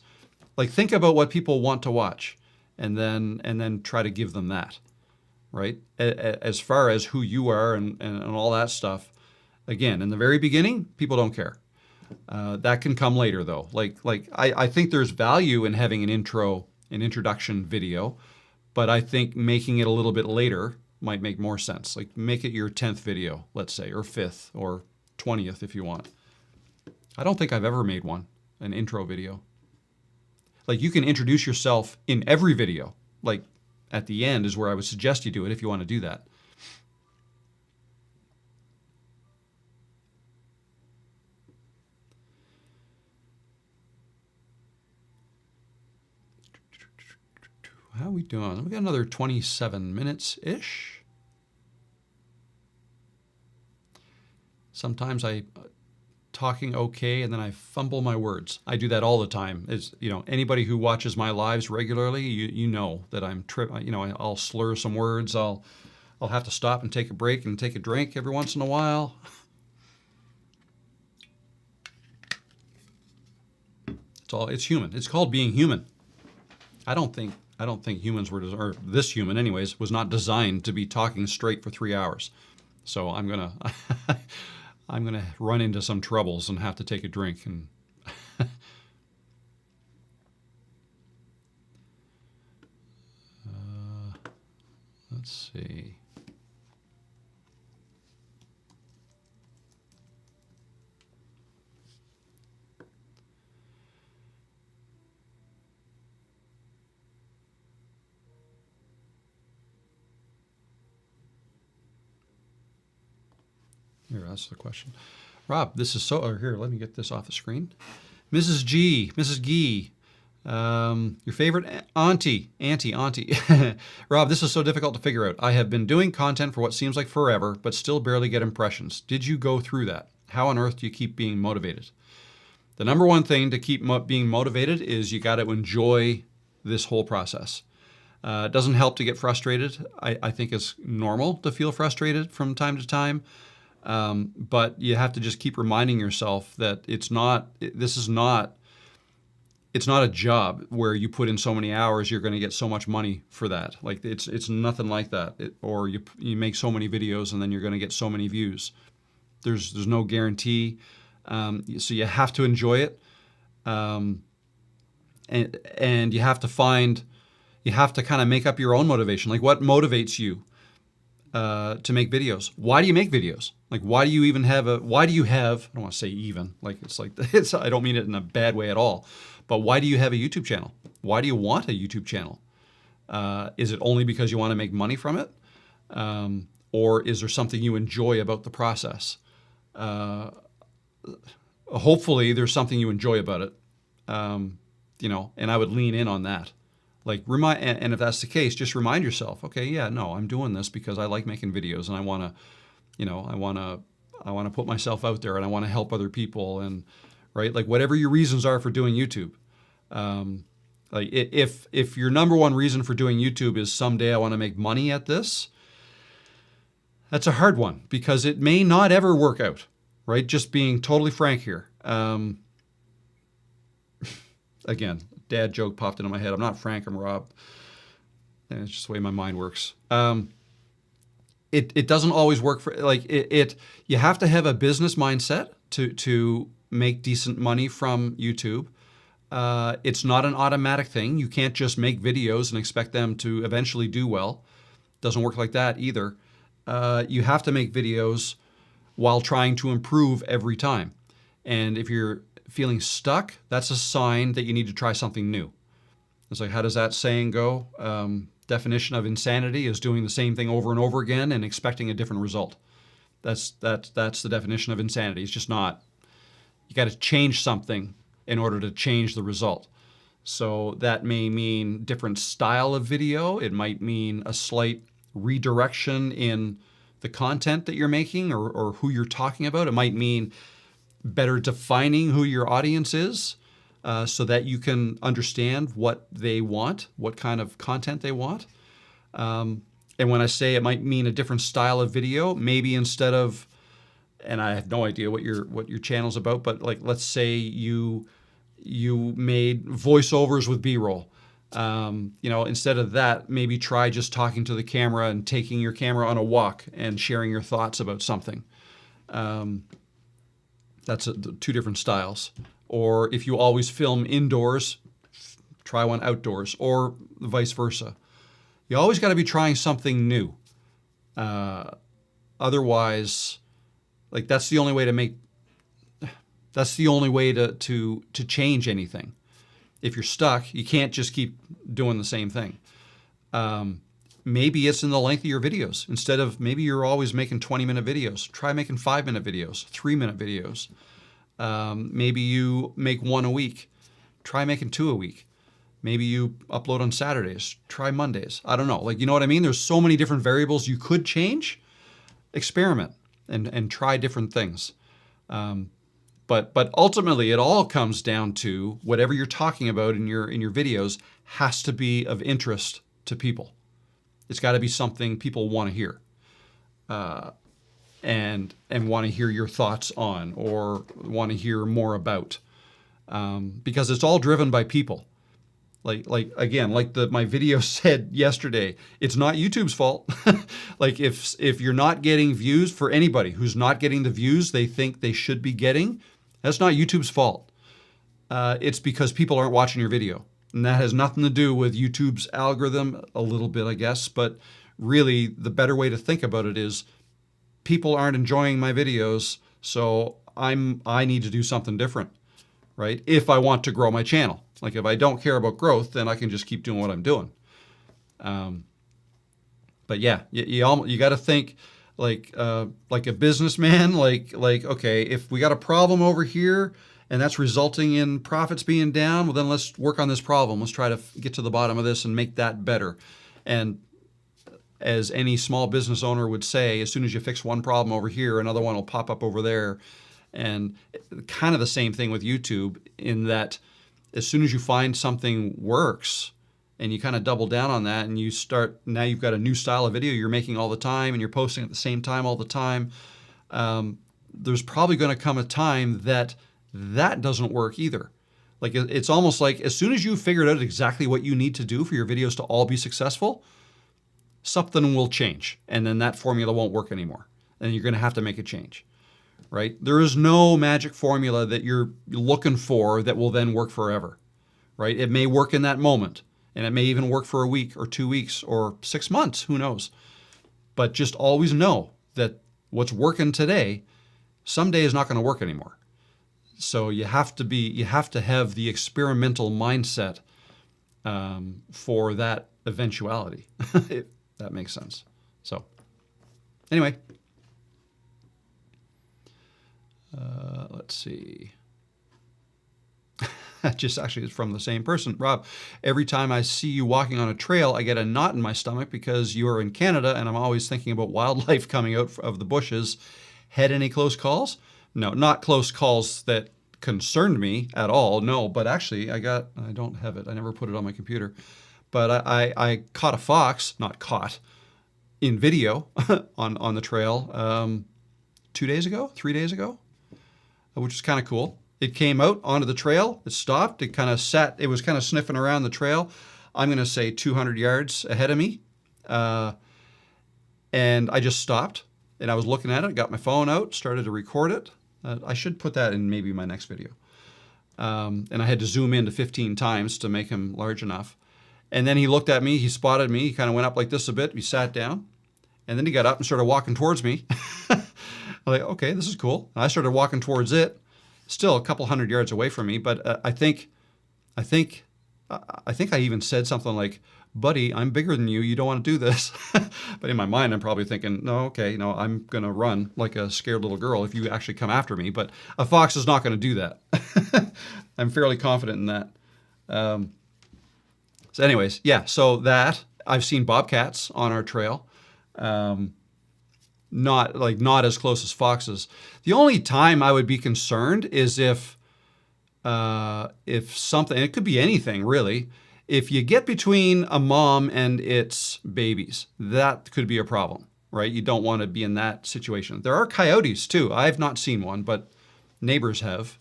Like, think about what people want to watch and then try to give them that. Right? As far as who you are and all that stuff, again, in the very beginning, people don't care. That can come later though. Like I think there's value in having an introduction video, but I think making it a little bit later might make more sense. Like make it your 10th video, let's say, or 5th or 20th if you want. I don't think I've ever made an intro video. Like you can introduce yourself in every video. Like at the end is where I would suggest you do it if you want to do that. How are we doing? We got another 27 minutes-ish. Sometimes I talking okay and then I fumble my words. I do that all the time. Is, you know, anybody who watches my lives regularly, you know that I'll slur some words. I'll have to stop and take a break and take a drink every once in a while. It's human. It's called being human. I don't think humans were, or this human anyways, was not designed to be talking straight for 3 hours. So I'm gonna run into some troubles and have to take a drink. And let's see. Here, that's the question. Rob, this is so, here, let me get this off the screen. Mrs. G, your favorite auntie. Rob, this is so difficult to figure out. I have been doing content for what seems like forever, but still barely get impressions. Did you go through that? How on earth do you keep being motivated? The number one thing to keep being motivated is you got to enjoy this whole process. It doesn't help to get frustrated. I think it's normal to feel frustrated from time to time, but you have to just keep reminding yourself that it's not a job where you put in so many hours, you're going to get so much money for that. Like it's nothing like that. Or you make so many videos and then you're going to get so many views. There's no guarantee. So you have to enjoy it, and you have to kind of make up your own motivation. Like, what motivates you to make videos? Why do you make videos? Like, why do you have, I don't want to say even, like, I don't mean it in a bad way at all, but why do you have a YouTube channel? Why do you want a YouTube channel? Is it only because you want to make money from it? Or is there something you enjoy about the process? Hopefully there's something you enjoy about it, and I would lean in on that. Like and if that's the case, just remind yourself, okay, yeah, no, I'm doing this because I like making videos and I want to put myself out there and I want to help other people, and right, like whatever your reasons are for doing YouTube. Like if your number one reason for doing YouTube is someday I want to make money at this, that's a hard one because it may not ever work out, right? Just being totally frank here. Again, dad joke popped into my head. I'm not Frank, I'm Rob. And it's just the way my mind works. It doesn't always work for, like, you have to have a business mindset to make decent money from YouTube. It's not an automatic thing. You can't just make videos and expect them to eventually do well. Doesn't work like that either. You have to make videos while trying to improve every time. And if you're feeling stuck, that's a sign that you need to try something new. It's like, how does that saying go? Definition of insanity is doing the same thing over and over again and expecting a different result. That's the definition of insanity. It's just not. You got to change something in order to change the result. So that may mean different style of video. It might mean a slight redirection in the content that you're making or who you're talking about. It might mean better defining who your audience is, so that you can understand what they want, what kind of content they want. And when I say it might mean a different style of video, maybe instead of, and I have no idea what your channel's about, but like, let's say you made voiceovers with B-roll. Instead of that, maybe try just talking to the camera and taking your camera on a walk and sharing your thoughts about something. That's two different styles. Or if you always film indoors, try one outdoors, or vice versa. You always got to be trying something new. Otherwise, like, that's the only way to change anything. If you're stuck, you can't just keep doing the same thing. Maybe it's in the length of your videos. Instead of, maybe you're always making 20-minute videos. Try making 5-minute videos, 3-minute videos. Maybe you make 1 a week. Try making 2 a week. Maybe you upload on Saturdays. Try Mondays. I don't know. Like, you know what I mean? There's so many different variables you could change. Experiment and try different things. But ultimately, it all comes down to whatever you're talking about in your videos has to be of interest to people. It's got to be something people want to hear, and want to hear your thoughts on, or want to hear more about, because it's all driven by people. Like again, like my video said yesterday, it's not YouTube's fault. Like if you're not getting views, for anybody who's not getting the views they think they should be getting, that's not YouTube's fault. It's because people aren't watching your video. And that has nothing to do with YouTube's algorithm, a little bit, I guess. But really, the better way to think about it is people aren't enjoying my videos, so I need to do something different, right? If I want to grow my channel. Like, if I don't care about growth, then I can just keep doing what I'm doing. But yeah, you got to think like a businessman. Like okay, if we got a problem over here and that's resulting in profits being down, well, then let's work on this problem. Let's try to get to the bottom of this and make that better. And as any small business owner would say, as soon as you fix one problem over here, another one will pop up over there. And kind of the same thing with YouTube, in that as soon as you find something works and you kind of double down on that and you start, now you've got a new style of video you're making all the time and you're posting at the same time all the time, there's probably going to come a time that that doesn't work either. Like, it's almost like as soon as you've figured out exactly what you need to do for your videos to all be successful, something will change, and then that formula won't work anymore, and you're going to have to make a change, right? There is no magic formula that you're looking for that will then work forever, right? It may work in that moment, and it may even work for a week or 2 weeks or 6 months, who knows? But just always know that what's working today, someday is not going to work anymore. So you have to have the experimental mindset for that eventuality. If that makes sense. So anyway, let's see. Just actually, it's from the same person. Rob, every time I see you walking on a trail, I get a knot in my stomach because you are in Canada and I'm always thinking about wildlife coming out of the bushes. Had any close calls? No, not close calls that concerned me at all. No, but actually I don't have it. I never put it on my computer. But I caught a fox, not caught, in video on the trail 3 days ago, which is kind of cool. It came out onto the trail, it stopped, it kind of sat, it was kind of sniffing around the trail. I'm going to say 200 yards ahead of me. And I just stopped and I was looking at it, got my phone out, started to record it. I should put that in maybe my next video. And I had to zoom in to 15 times to make him large enough. And then he looked at me, he spotted me, he kind of went up like this a bit, he sat down, and then he got up and started walking towards me. I'm like, okay, this is cool. And I started walking towards it, still a couple hundred yards away from me, but I think I even said something like, buddy, I'm bigger than you, you don't want to do this. But in my mind, I'm probably thinking, no, okay, no, I'm going to run like a scared little girl if you actually come after me. But a fox is not going to do that. I'm fairly confident in that. So anyways, yeah, so that, I've seen bobcats on our trail. Not as close as foxes. The only time I would be concerned is if something, it could be anything really, if you get between a mom and its babies, that could be a problem, right? You don't want to be in that situation. There are coyotes too. I've not seen one, but neighbors have.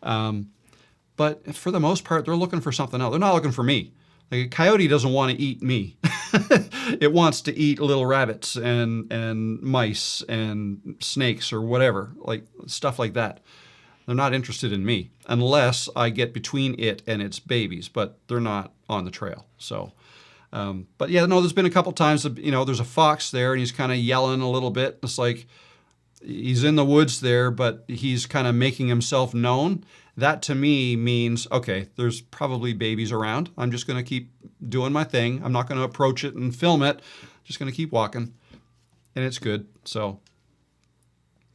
But for the most part, they're looking for something else. They're not looking for me. Like, a coyote doesn't want to eat me. It wants to eat little rabbits and mice and snakes or whatever, like stuff like that. They're not interested in me unless I get between it and its babies, but they're not on the trail. So, but yeah, no, there's been a couple times, there's a fox there and he's kind of yelling a little bit. It's like he's in the woods there, but he's kind of making himself known. That to me means, okay, there's probably babies around. I'm just going to keep doing my thing. I'm not going to approach it and film it. Just going to keep walking. And it's good. So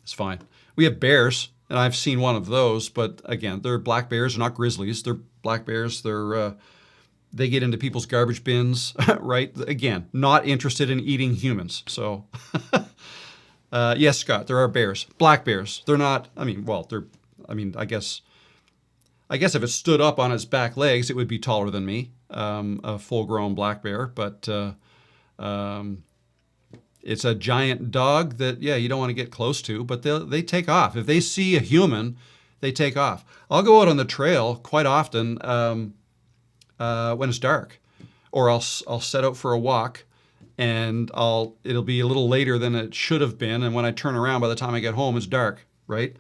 it's fine. We have bears, and I've seen one of those, but again, they're black bears, they're not grizzlies. They're black bears. They get into people's garbage bins, right? Again, not interested in eating humans. So yes, Scott, there are bears, black bears. They're not, I guess if it stood up on its back legs, it would be taller than me, a full-grown black bear. But it's a giant dog that, yeah, you don't want to get close to, but they take off. If they see a human, they take off. I'll go out on the trail quite often when it's dark, or I'll set out for a walk, and it'll be a little later than it should have been, and when I turn around, by the time I get home, it's dark, right?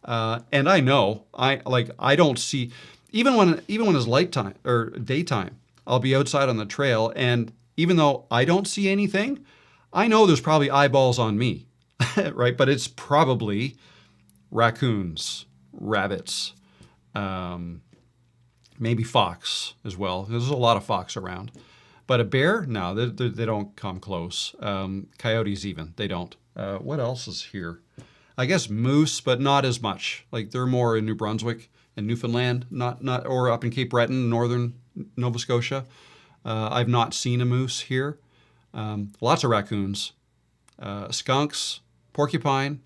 And I know, I don't see, even when it's lighttime or daytime, I'll be outside on the trail, and even though I don't see anything, I know there's probably eyeballs on me, right? But it's probably raccoons, rabbits, maybe fox as well. There's a lot of fox around. But a bear, no, they don't come close. Coyotes even, they don't. What else is here? I guess moose, but not as much. Like, they're more in New Brunswick and Newfoundland, not or up in Cape Breton, northern Nova Scotia. I've not seen a moose here. Lots of raccoons, skunks, porcupine,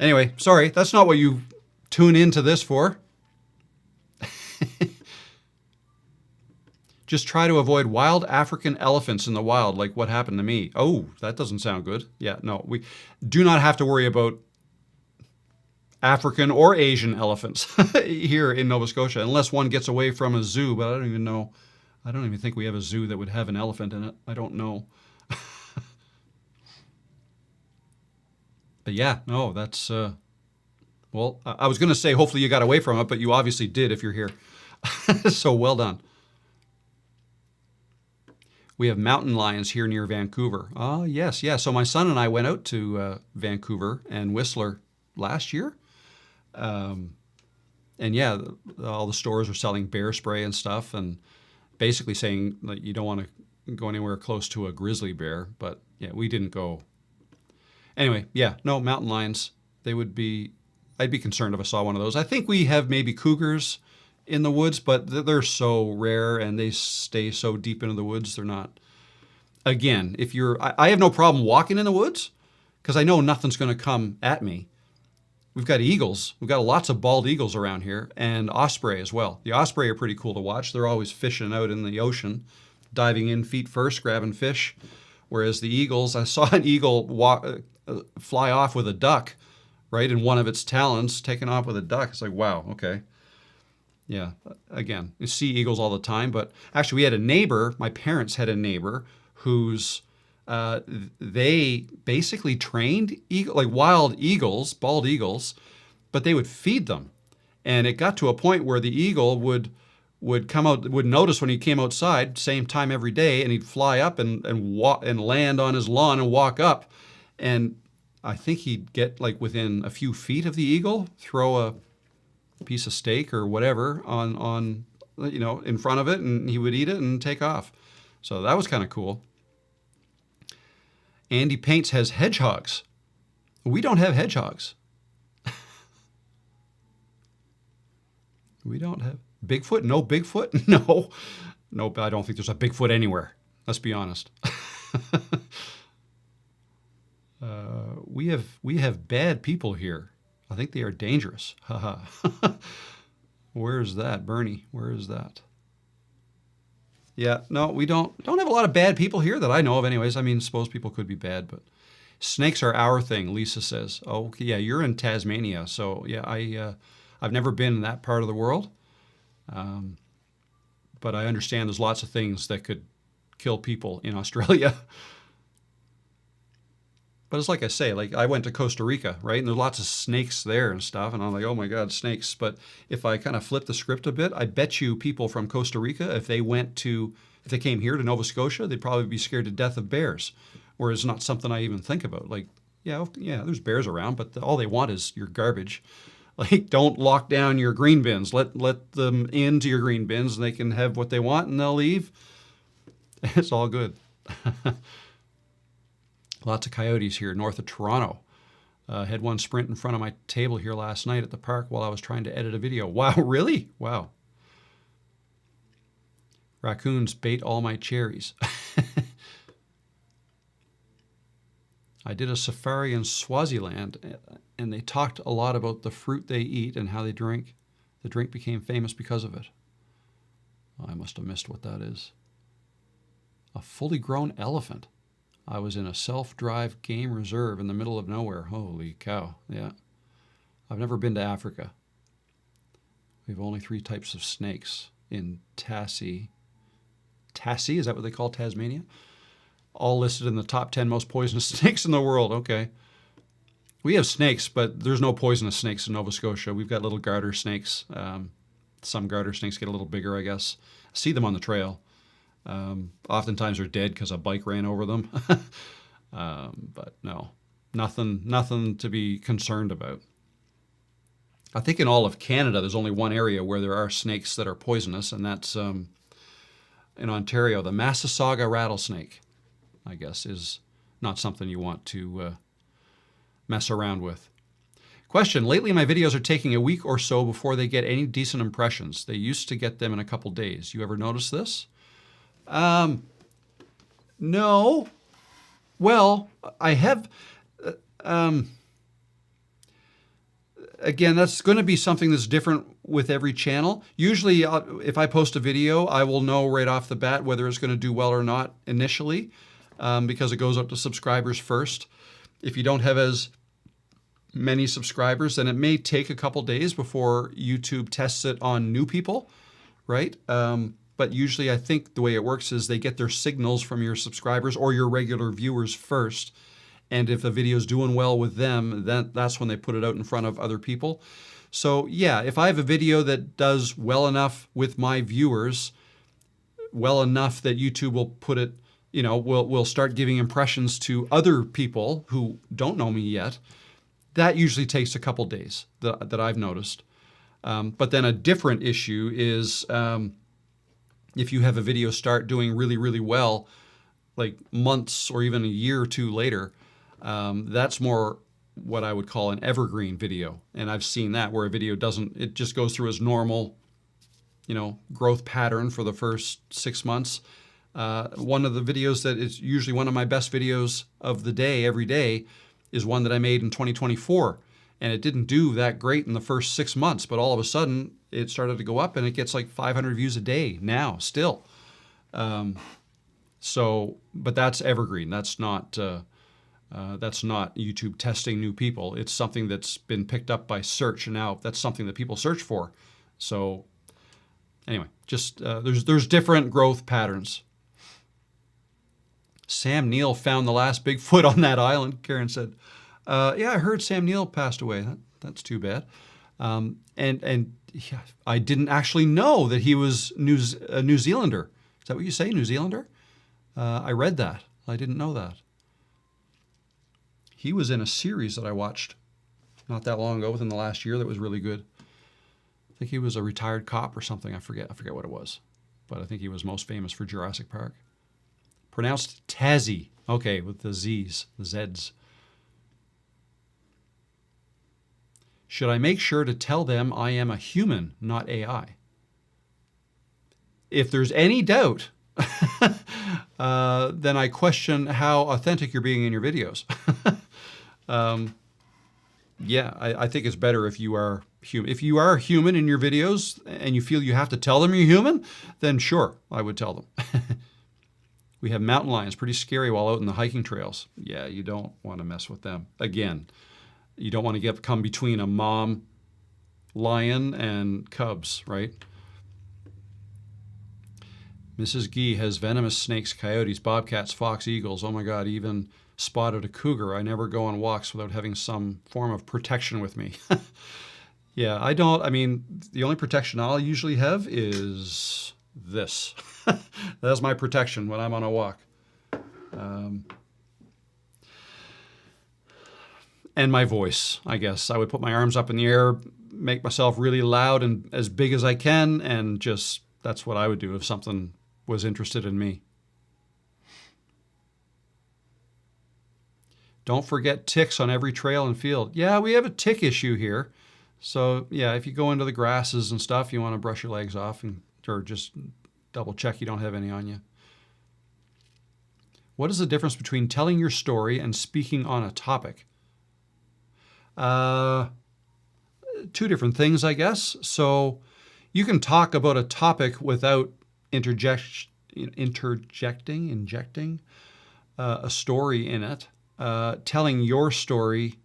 Anyway, sorry, that's not what you tune into this for. Just try to avoid wild African elephants in the wild, like what happened to me. Oh, that doesn't sound good. Yeah, no, we do not have to worry about African or Asian elephants here in Nova Scotia, unless one gets away from a zoo, but I don't even know. I don't even think we have a zoo that would have an elephant in it. I don't know. But yeah, no, that's, well, I was going to say hopefully you got away from it, but you obviously did if you're here. So well done. We have mountain lions here near Vancouver. Oh, yes, yeah. So my son and I went out to Vancouver and Whistler last year. And yeah, all the stores are selling bear spray and stuff, and basically saying that you don't want to go anywhere close to a grizzly bear. But yeah, we didn't go. Anyway, yeah, no, mountain lions, I'd be concerned if I saw one of those. I think we have maybe cougars in the woods, but they're so rare and they stay so deep into the woods. They're not, again, I have no problem walking in the woods because I know nothing's going to come at me. We've got eagles. We've got lots of bald eagles around here, and osprey as well. The osprey are pretty cool to watch. They're always fishing out in the ocean, diving in feet first, grabbing fish. Whereas the eagles, I saw an eagle fly off with a duck, right, in one of its talons, taking off with a duck. It's like, wow, okay. Yeah, again, you see eagles all the time, but actually we had a neighbor, my parents had a neighbor whose, they basically trained wild eagles, bald eagles, but they would feed them. And it got to a point where the eagle would notice when he came outside, same time every day, and he'd fly up and walk and land on his lawn and walk up. And I think he'd get like within a few feet of the eagle, throw a piece of steak or whatever on in front of it, and he would eat it and take off. So that was kind of cool. Andy Paints has hedgehogs. We don't have hedgehogs. We don't have Bigfoot. No Bigfoot. No, I don't think there's a Bigfoot anywhere. Let's be honest. We have bad people here. I think they are dangerous. Haha. Where is that, Bernie? Where is that? Yeah, no, we don't have a lot of bad people here that I know of anyways. I mean, suppose people could be bad, but snakes are our thing, Lisa says. Oh, okay, yeah, you're in Tasmania. So yeah, I've never been in that part of the world. But I understand there's lots of things that could kill people in Australia. But it's like I say, like I went to Costa Rica, right? And there's lots of snakes there and stuff. And I'm like, oh my God, snakes. But if I kind of flip the script a bit, I bet you people from Costa Rica, if they came here to Nova Scotia, they'd probably be scared to death of bears. Whereas it's not something I even think about. Like, yeah, there's bears around, but all they want is your garbage. Like, don't lock down your green bins. Let them into your green bins and they can have what they want and they'll leave. It's all good. Lots of coyotes here north of Toronto. Had one sprint in front of my table here last night at the park while I was trying to edit a video. Wow, really? Wow. Raccoons bait all my cherries. I did a safari in Swaziland, and they talked a lot about the fruit they eat and how they drink. The drink became famous because of it. Oh, I must have missed what that is. A fully grown elephant. I was in a self-drive game reserve in the middle of nowhere. Holy cow, yeah. I've never been to Africa. We have only 3 types of snakes in Tassie. Tassie, is that what they call Tasmania? All listed in the top 10 most poisonous snakes in the world. Okay. We have snakes, but there's no poisonous snakes in Nova Scotia. We've got little garter snakes. Some garter snakes get a little bigger, I guess. I see them on the trail. Oftentimes they're dead because a bike ran over them. But no, nothing to be concerned about. I think in all of Canada, there's only one area where there are snakes that are poisonous, and that's in Ontario. The Massasauga rattlesnake, I guess, is not something you want to mess around with. Question, lately my videos are taking a week or so before they get any decent impressions. They used to get them in a couple days. You ever notice this? No. Well, I have... again, that's going to be something that's different with every channel. Usually, if I post a video, I will know right off the bat whether it's going to do well or not initially, because it goes out to subscribers first. If you don't have as many subscribers, then it may take a couple days before YouTube tests it on new people, right? But usually I think the way it works is they get their signals from your subscribers or your regular viewers first. And if the video's doing well with them, then that's when they put it out in front of other people. So yeah, if I have a video that does well enough with my viewers, well enough that YouTube will put it, will start giving impressions to other people who don't know me yet, that usually takes a couple days that I've noticed. But then a different issue is if you have a video start doing really, really well, like months or even a year or two later, that's more what I would call an evergreen video. And I've seen that where a video it just goes through its normal, growth pattern for the first 6 months. One of the videos that is usually one of my best videos of the day, every day, is one that I made in 2024. And it didn't do that great in the first 6 months, but all of a sudden it started to go up and it gets like 500 views a day now still. But that's evergreen. That's not YouTube testing new people. It's something that's been picked up by search, and now that's something that people search for. So anyway, just there's different growth patterns. Sam Neill found the last Bigfoot on that island, Karen said. Yeah, I heard Sam Neill passed away. That's too bad. And yeah, I didn't actually know that he was a New Zealander. Is that what you say, New Zealander? I read that. I didn't know that. He was in a series that I watched not that long ago, within the last year, that was really good. I think he was a retired cop or something. I forget what it was. But I think he was most famous for Jurassic Park. Pronounced Tassie. Okay, with the Z's, the Z's. Should I make sure to tell them I am a human, not AI? If there's any doubt, then I question how authentic you're being in your videos. Yeah, I think it's better if you are human. If you are human in your videos and you feel you have to tell them you're human, then sure, I would tell them. We have mountain lions, pretty scary while out in the hiking trails. Yeah, you don't want to mess with them. Again, you don't want to come between a mom lion and cubs, right? Mrs. Gee has venomous snakes, coyotes, bobcats, fox, eagles. Oh my God, even spotted a cougar. I never go on walks without having some form of protection with me. Yeah, I don't. I mean, the only protection I'll usually have is this. That's my protection when I'm on a walk. And my voice, I guess. I would put my arms up in the air, make myself really loud and as big as I can, and just, that's what I would do if something was interested in me. Don't forget ticks on every trail and field. Yeah, we have a tick issue here. So yeah, if you go into the grasses and stuff, you want to brush your legs off or just double check you don't have any on you. What is the difference between telling your story and speaking on a topic? Two different things, I guess. So you can talk about a topic without injecting a story in it. Telling your story,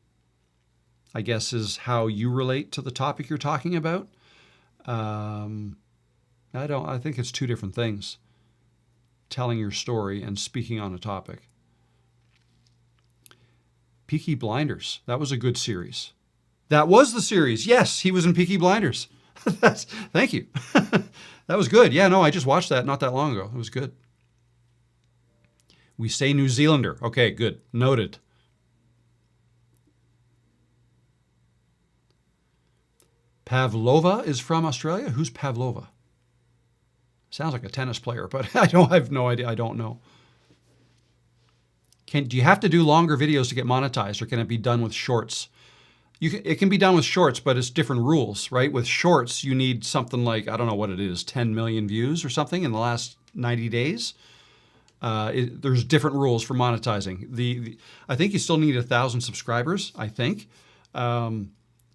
I guess, is how you relate to the topic you're talking about. I think it's two different things. Telling your story and speaking on a topic. Peaky Blinders. That was a good series. That was the series. Yes, he was in Peaky Blinders. Thank you. That was good. Yeah, no, I just watched that not that long ago. It was good. We say New Zealander. Okay, good. Noted. Pavlova is from Australia? Who's Pavlova? Sounds like a tennis player, but I have no idea. I don't know. Do you have to do longer videos to get monetized, or can it be done with shorts? It can be done with shorts, but it's different rules, right? With shorts, you need something like, I don't know what it is, 10 million views or something in the last 90 days. There's different rules for monetizing. I think you still need 1,000 subscribers, I think.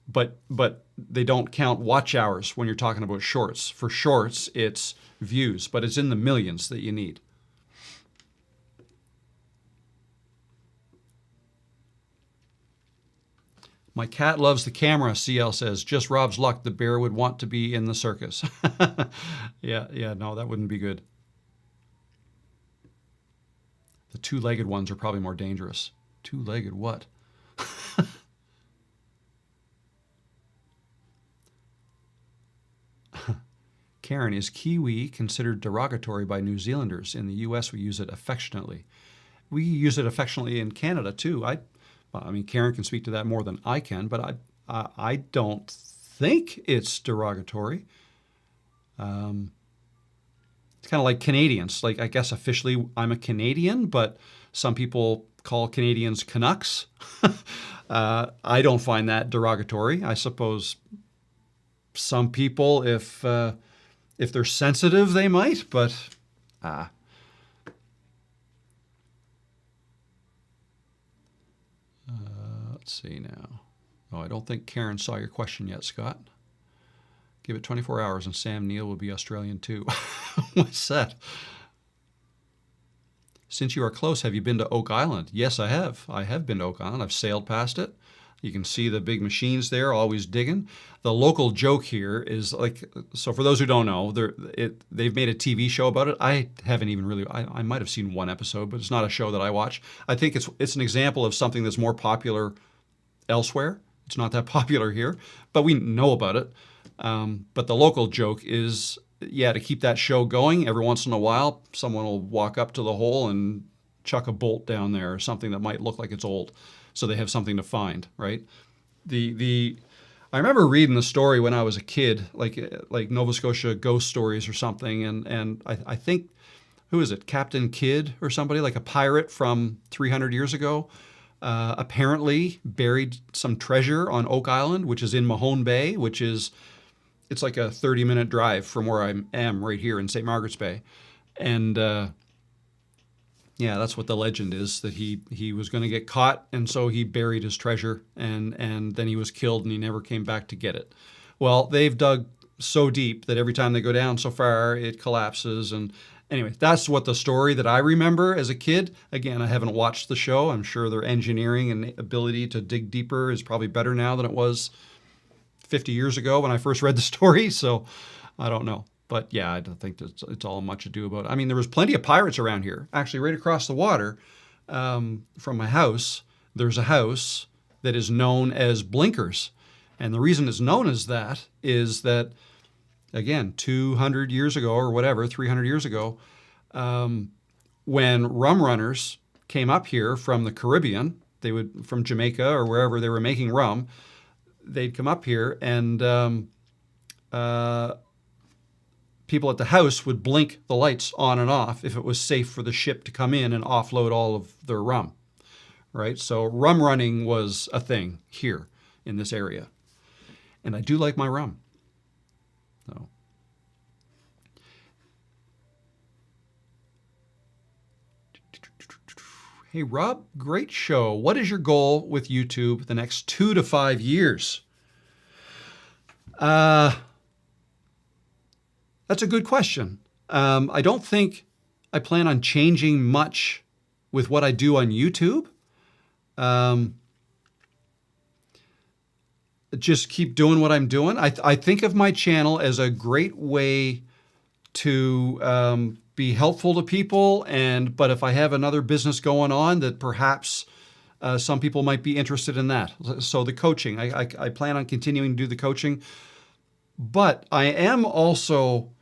but they don't count watch hours when you're talking about shorts. For shorts, it's views, but it's in the millions that you need. My cat loves the camera, CL says. Just Rob's luck, the bear would want to be in the circus. Yeah, no, that wouldn't be good. The two-legged ones are probably more dangerous. Two-legged what? Karen, is Kiwi considered derogatory by New Zealanders? In the US, we use it affectionately. We use it affectionately in Canada, too. I mean, Karen can speak to that more than I can, but I don't think it's derogatory. It's kind of like Canadians. Like, I guess officially I'm a Canadian, but some people call Canadians Canucks. I don't find that derogatory. I suppose some people, if they're sensitive, they might, but let's see now. Oh, I don't think Karen saw your question yet, Scott. Give it 24 hours and Sam Neill will be Australian too. What's that? Since you are close, have you been to Oak Island? Yes, I have. I have been to Oak Island. I've sailed past it. You can see the big machines there, always digging. The local joke here is like, so for those who don't know, they've made a TV show about it. I haven't even really, I might have seen one episode, but it's not a show that I watch. I think it's an example of something that's more popular elsewhere. It's not that popular here, but we know about it. But the local joke is, to keep that show going, every once in a while, someone will walk up to the hole and chuck a bolt down there or something that might look like it's old. So they have something to find, right? I remember reading the story when I was a kid, like Nova Scotia ghost stories or something, and I think, who is it, Captain Kidd or somebody, like a pirate from 300 years ago, apparently buried some treasure on Oak Island, which is in Mahone Bay, it's like a 30-minute drive from where I am right here in St. Margaret's Bay. And that's what the legend is, that he was going to get caught, and so he buried his treasure, and then he was killed, and he never came back to get it. Well, they've dug so deep that every time they go down so far, it collapses. And anyway, that's what the story that I remember as a kid. Again, I haven't watched the show. I'm sure their engineering and ability to dig deeper is probably better now than it was 50 years ago when I first read the story, so I don't know. But yeah, I don't think it's all much ado about it. I mean, there was plenty of pirates around here. Actually, right across the water from my house, there's a house that is known as Blinkers. And the reason it's known as that is that, again, 200 years ago or whatever, 300 years ago, when rum runners came up here from the Caribbean, from Jamaica or wherever they were making rum, they'd come up here and people at the house would blink the lights on and off if it was safe for the ship to come in and offload all of their rum, right? So rum running was a thing here in this area. And I do like my rum. So. Hey, Rob, great show. What is your goal with YouTube the next 2 to 5 years? That's a good question. I don't think I plan on changing much with what I do on YouTube. Just keep doing what I'm doing. I think of my channel as a great way to be helpful to people, but if I have another business going on that perhaps some people might be interested in that. So the coaching, I plan on continuing to do the coaching, but I am also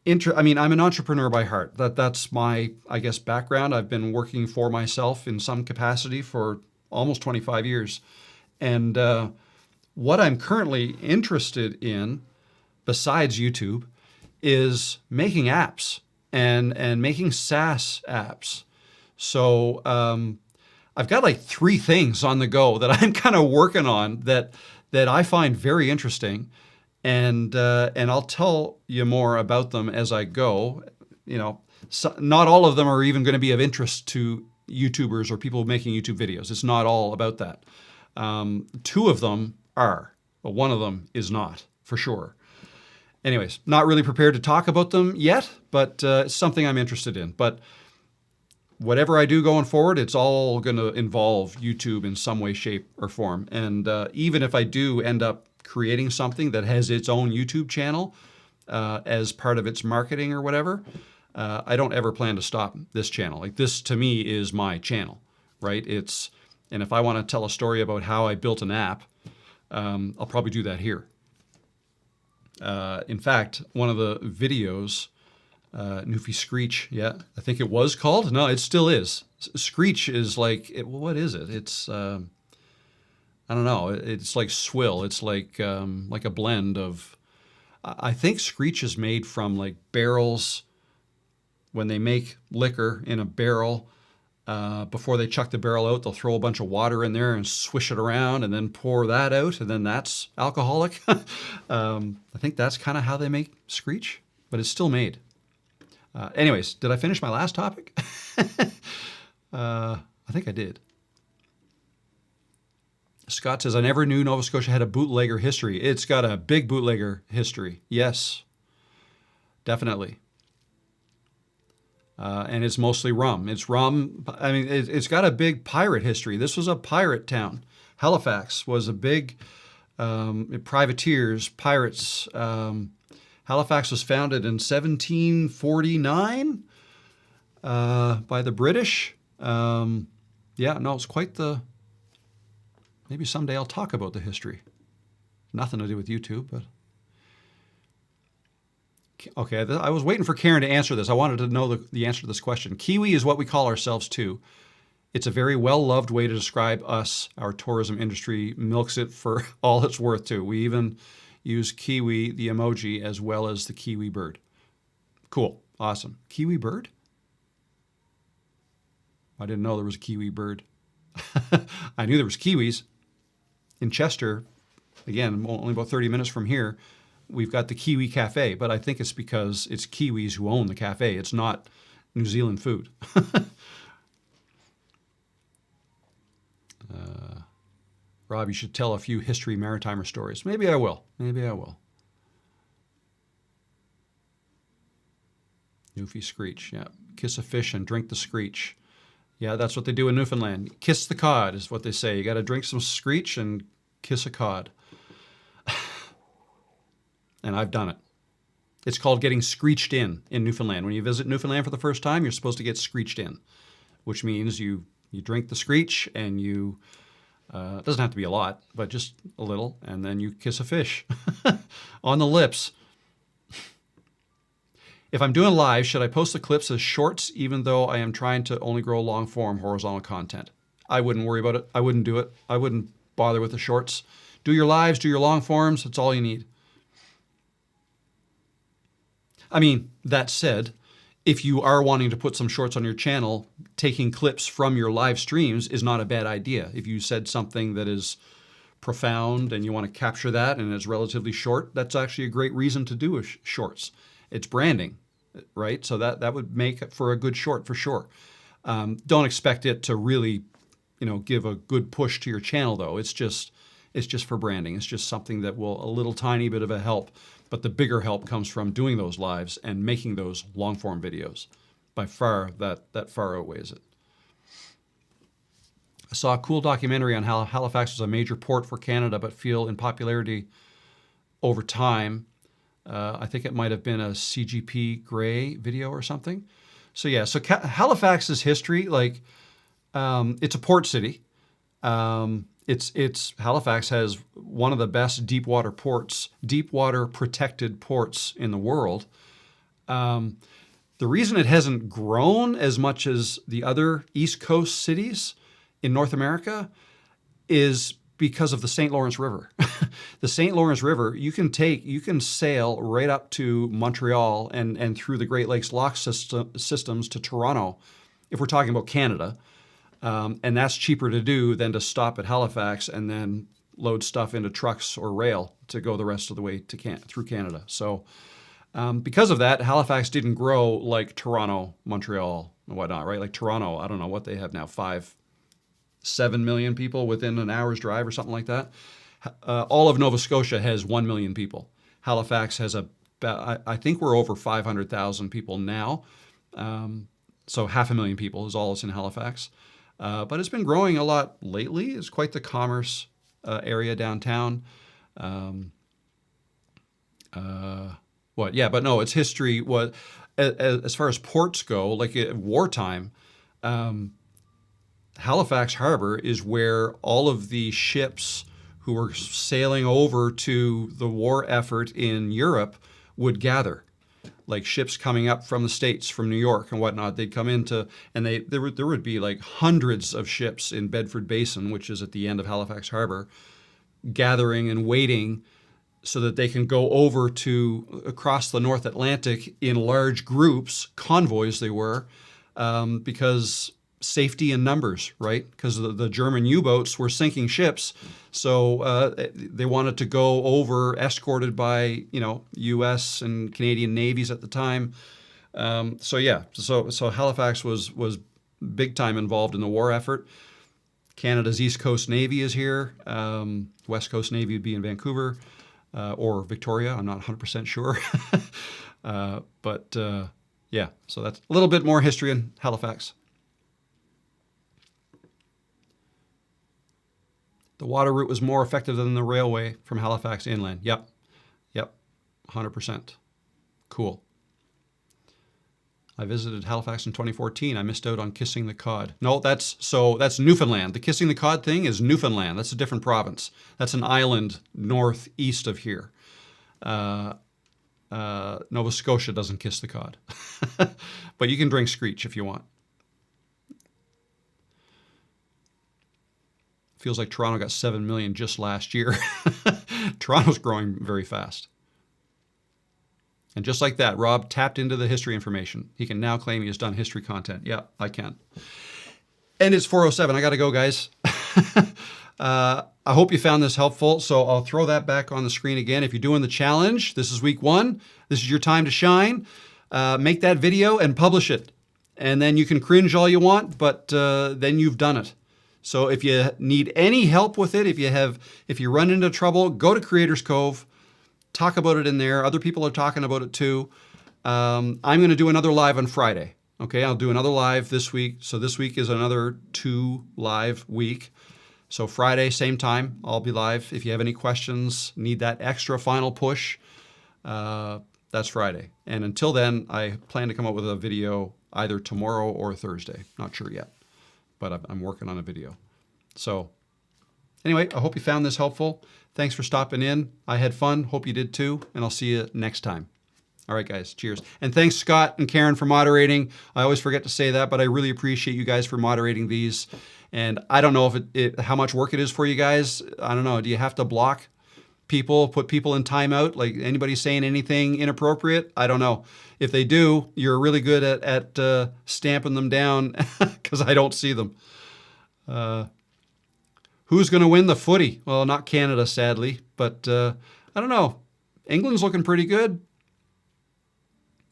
I'm an entrepreneur by heart. That's my, I guess, background. I've been working for myself in some capacity for almost 25 years. And what I'm currently interested in, besides YouTube, is making apps and making SaaS apps. So I've got like 3 things on the go that I'm kind of working on that I find very interesting. And I'll tell you more about them as I go. Not all of them are even going to be of interest to YouTubers or people making YouTube videos. It's not all about that. 2 of them are. but one of them is not, for sure. Anyways, not really prepared to talk about them yet, but it's something I'm interested in. But whatever I do going forward, it's all going to involve YouTube in some way, shape, or form. And even if I do end up creating something that has its own YouTube channel as part of its marketing or whatever, I don't ever plan to stop this channel. Like, this to me is my channel, right? And if I want to tell a story about how I built an app, I'll probably do that here. In fact, one of the videos, Newfie Screech, yeah, I think it was called. No, it still is. Screech is like, what is it? It's, I don't know. It's like swill. It's like a blend of, I think Screech is made from like barrels. When they make liquor in a barrel, before they chuck the barrel out, they'll throw a bunch of water in there and swish it around and then pour that out, and then that's alcoholic. I think that's kind of how they make Screech, but it's still made. Anyways, did I finish my last topic? I think I did. Scott says, I never knew Nova Scotia had a bootlegger history. It's got a big bootlegger history. Yes, definitely. And it's mostly rum. It's rum. I mean, it's got a big pirate history. This was a pirate town. Halifax was a big privateers, pirates. Halifax was founded in 1749 by the British. Yeah, no, it's quite the... Maybe someday I'll talk about the history. Nothing to do with YouTube, but... Okay, I was waiting for Karen to answer this. I wanted to know the answer to this question. Kiwi is what we call ourselves too. It's a very well-loved way to describe us. Our tourism industry milks it for all it's worth too. We even use kiwi, the emoji, as well as the kiwi bird. Cool, awesome. Kiwi bird? I didn't know there was a kiwi bird. I knew there was kiwis. In Chester, again, only about 30 minutes from here, we've got the Kiwi Cafe, but I think it's because it's Kiwis who own the cafe. It's not New Zealand food. Rob, you should tell a few history Maritimer stories. Maybe I will. Maybe I will. Newfie Screech, yeah. Kiss a fish and drink the screech. Yeah, that's what they do in Newfoundland. Kiss the cod is what they say. You got to drink some screech and kiss a cod. And I've done it. It's called getting screeched in Newfoundland. When you visit Newfoundland for the first time, you're supposed to get screeched in, which means you drink the screech and you, it doesn't have to be a lot, but just a little, and then you kiss a fish on the lips. If I'm doing live, should I post the clips as shorts even though I am trying to only grow long form horizontal content? I wouldn't worry about it. I wouldn't do it. I wouldn't bother with the shorts. Do your lives, do your long forms. That's all you need. I mean, that said, if you are wanting to put some shorts on your channel, taking clips from your live streams is not a bad idea. If you said something that is profound and you want to capture that and it's relatively short, that's actually a great reason to do shorts. It's branding, right? So that would make it for a good short for sure. Don't expect it to really, give a good push to your channel though. It's just for branding. It's just something that will a little tiny bit of a help. But the bigger help comes from doing those lives and making those long-form videos. By far, that far outweighs it. I saw a cool documentary on how Halifax was a major port for Canada, but fell in popularity over time. I think it might have been a CGP Grey video or something. So yeah, so Halifax's history, like, it's a port city. Halifax has one of the best deep water protected ports in the world. The reason it hasn't grown as much as the other East Coast cities in North America is because of the St. Lawrence River. The St. Lawrence River, you can sail right up to Montreal and through the Great Lakes lock systems to Toronto, if we're talking about Canada. And that's cheaper to do than to stop at Halifax and then load stuff into trucks or rail to go the rest of the way through Canada. So because of that, Halifax didn't grow like Toronto, Montreal, and whatnot, right? Like Toronto, I don't know what they have now, 7 million people within an hour's drive or something like that. All of Nova Scotia has 1 million people. Halifax has I think we're over 500,000 people now. So 500,000 people is all that's in Halifax. But it's been growing a lot lately. It's quite the commerce area downtown. Yeah, but no, its history was, as far as ports go, like at wartime, Halifax Harbor is where all of the ships who were sailing over to the war effort in Europe would gather. Like ships coming up from the States, from New York and whatnot, they'd come into, and there would be like hundreds of ships in Bedford Basin, which is at the end of Halifax Harbor, gathering and waiting so that they can go over to across the North Atlantic in large groups, convoys they were, because safety in numbers, right? Because the German U-boats were sinking ships, so they wanted to go over escorted by U.S. and Canadian navies at the time. So Halifax was big time involved in the war effort. Canada's East Coast Navy is here. West Coast Navy would be in Vancouver or Victoria. I'm not 100% sure, but yeah. So that's a little bit more history in Halifax. The water route was more effective than the railway from Halifax inland. Yep, 100%. Cool. I visited Halifax in 2014. I missed out on kissing the cod. No, that's Newfoundland. The kissing the cod thing is Newfoundland. That's a different province. That's an island northeast of here. Nova Scotia doesn't kiss the cod. But you can drink Screech if you want. Feels like Toronto got 7 million just last year. Toronto's growing very fast. And just like that, Rob tapped into the history information. He can now claim he has done history content. Yeah, I can. And it's 4:07. I got to go, guys. I hope you found this helpful. So I'll throw that back on the screen again. If you're doing the challenge, this is week 1. This is your time to shine. Make that video and publish it. And then you can cringe all you want, but then you've done it. So if you need any help with it, if you run into trouble, go to Creators Cove, talk about it in there. Other people are talking about it too. I'm going to do another live on Friday. Okay, I'll do another live this week. So this week is another 2 live week. So Friday, same time, I'll be live. If you have any questions, need that extra final push, that's Friday. And until then, I plan to come up with a video either tomorrow or Thursday. Not sure yet, but I'm working on a video. So anyway, I hope you found this helpful. Thanks for stopping in. I had fun. Hope you did too. And I'll see you next time. All right, guys. Cheers. And thanks, Scott and Karen, for moderating. I always forget to say that, but I really appreciate you guys for moderating these. And I don't know if how much work it is for you guys. I don't know. Do you have to block people, put people in timeout? Like anybody saying anything inappropriate? I don't know. If they do, you're really good at stamping them down because I don't see them. Who's going to win the footy? Well, not Canada, sadly, but I don't know. England's looking pretty good.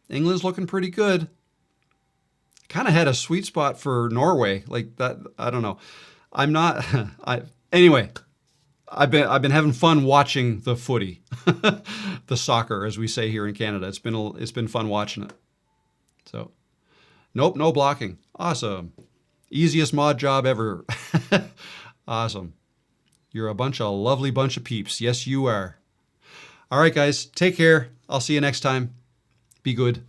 England's looking pretty good. Kind of had a sweet spot for Norway, like that. I don't know. I'm not. Anyway. I've been having fun watching the footy, the soccer, as we say here in Canada. It's been fun watching it. So, nope, no blocking. Awesome. Easiest mod job ever. Awesome. You're a lovely bunch of peeps. Yes, you are. All right, guys, take care. I'll see you next time. Be good.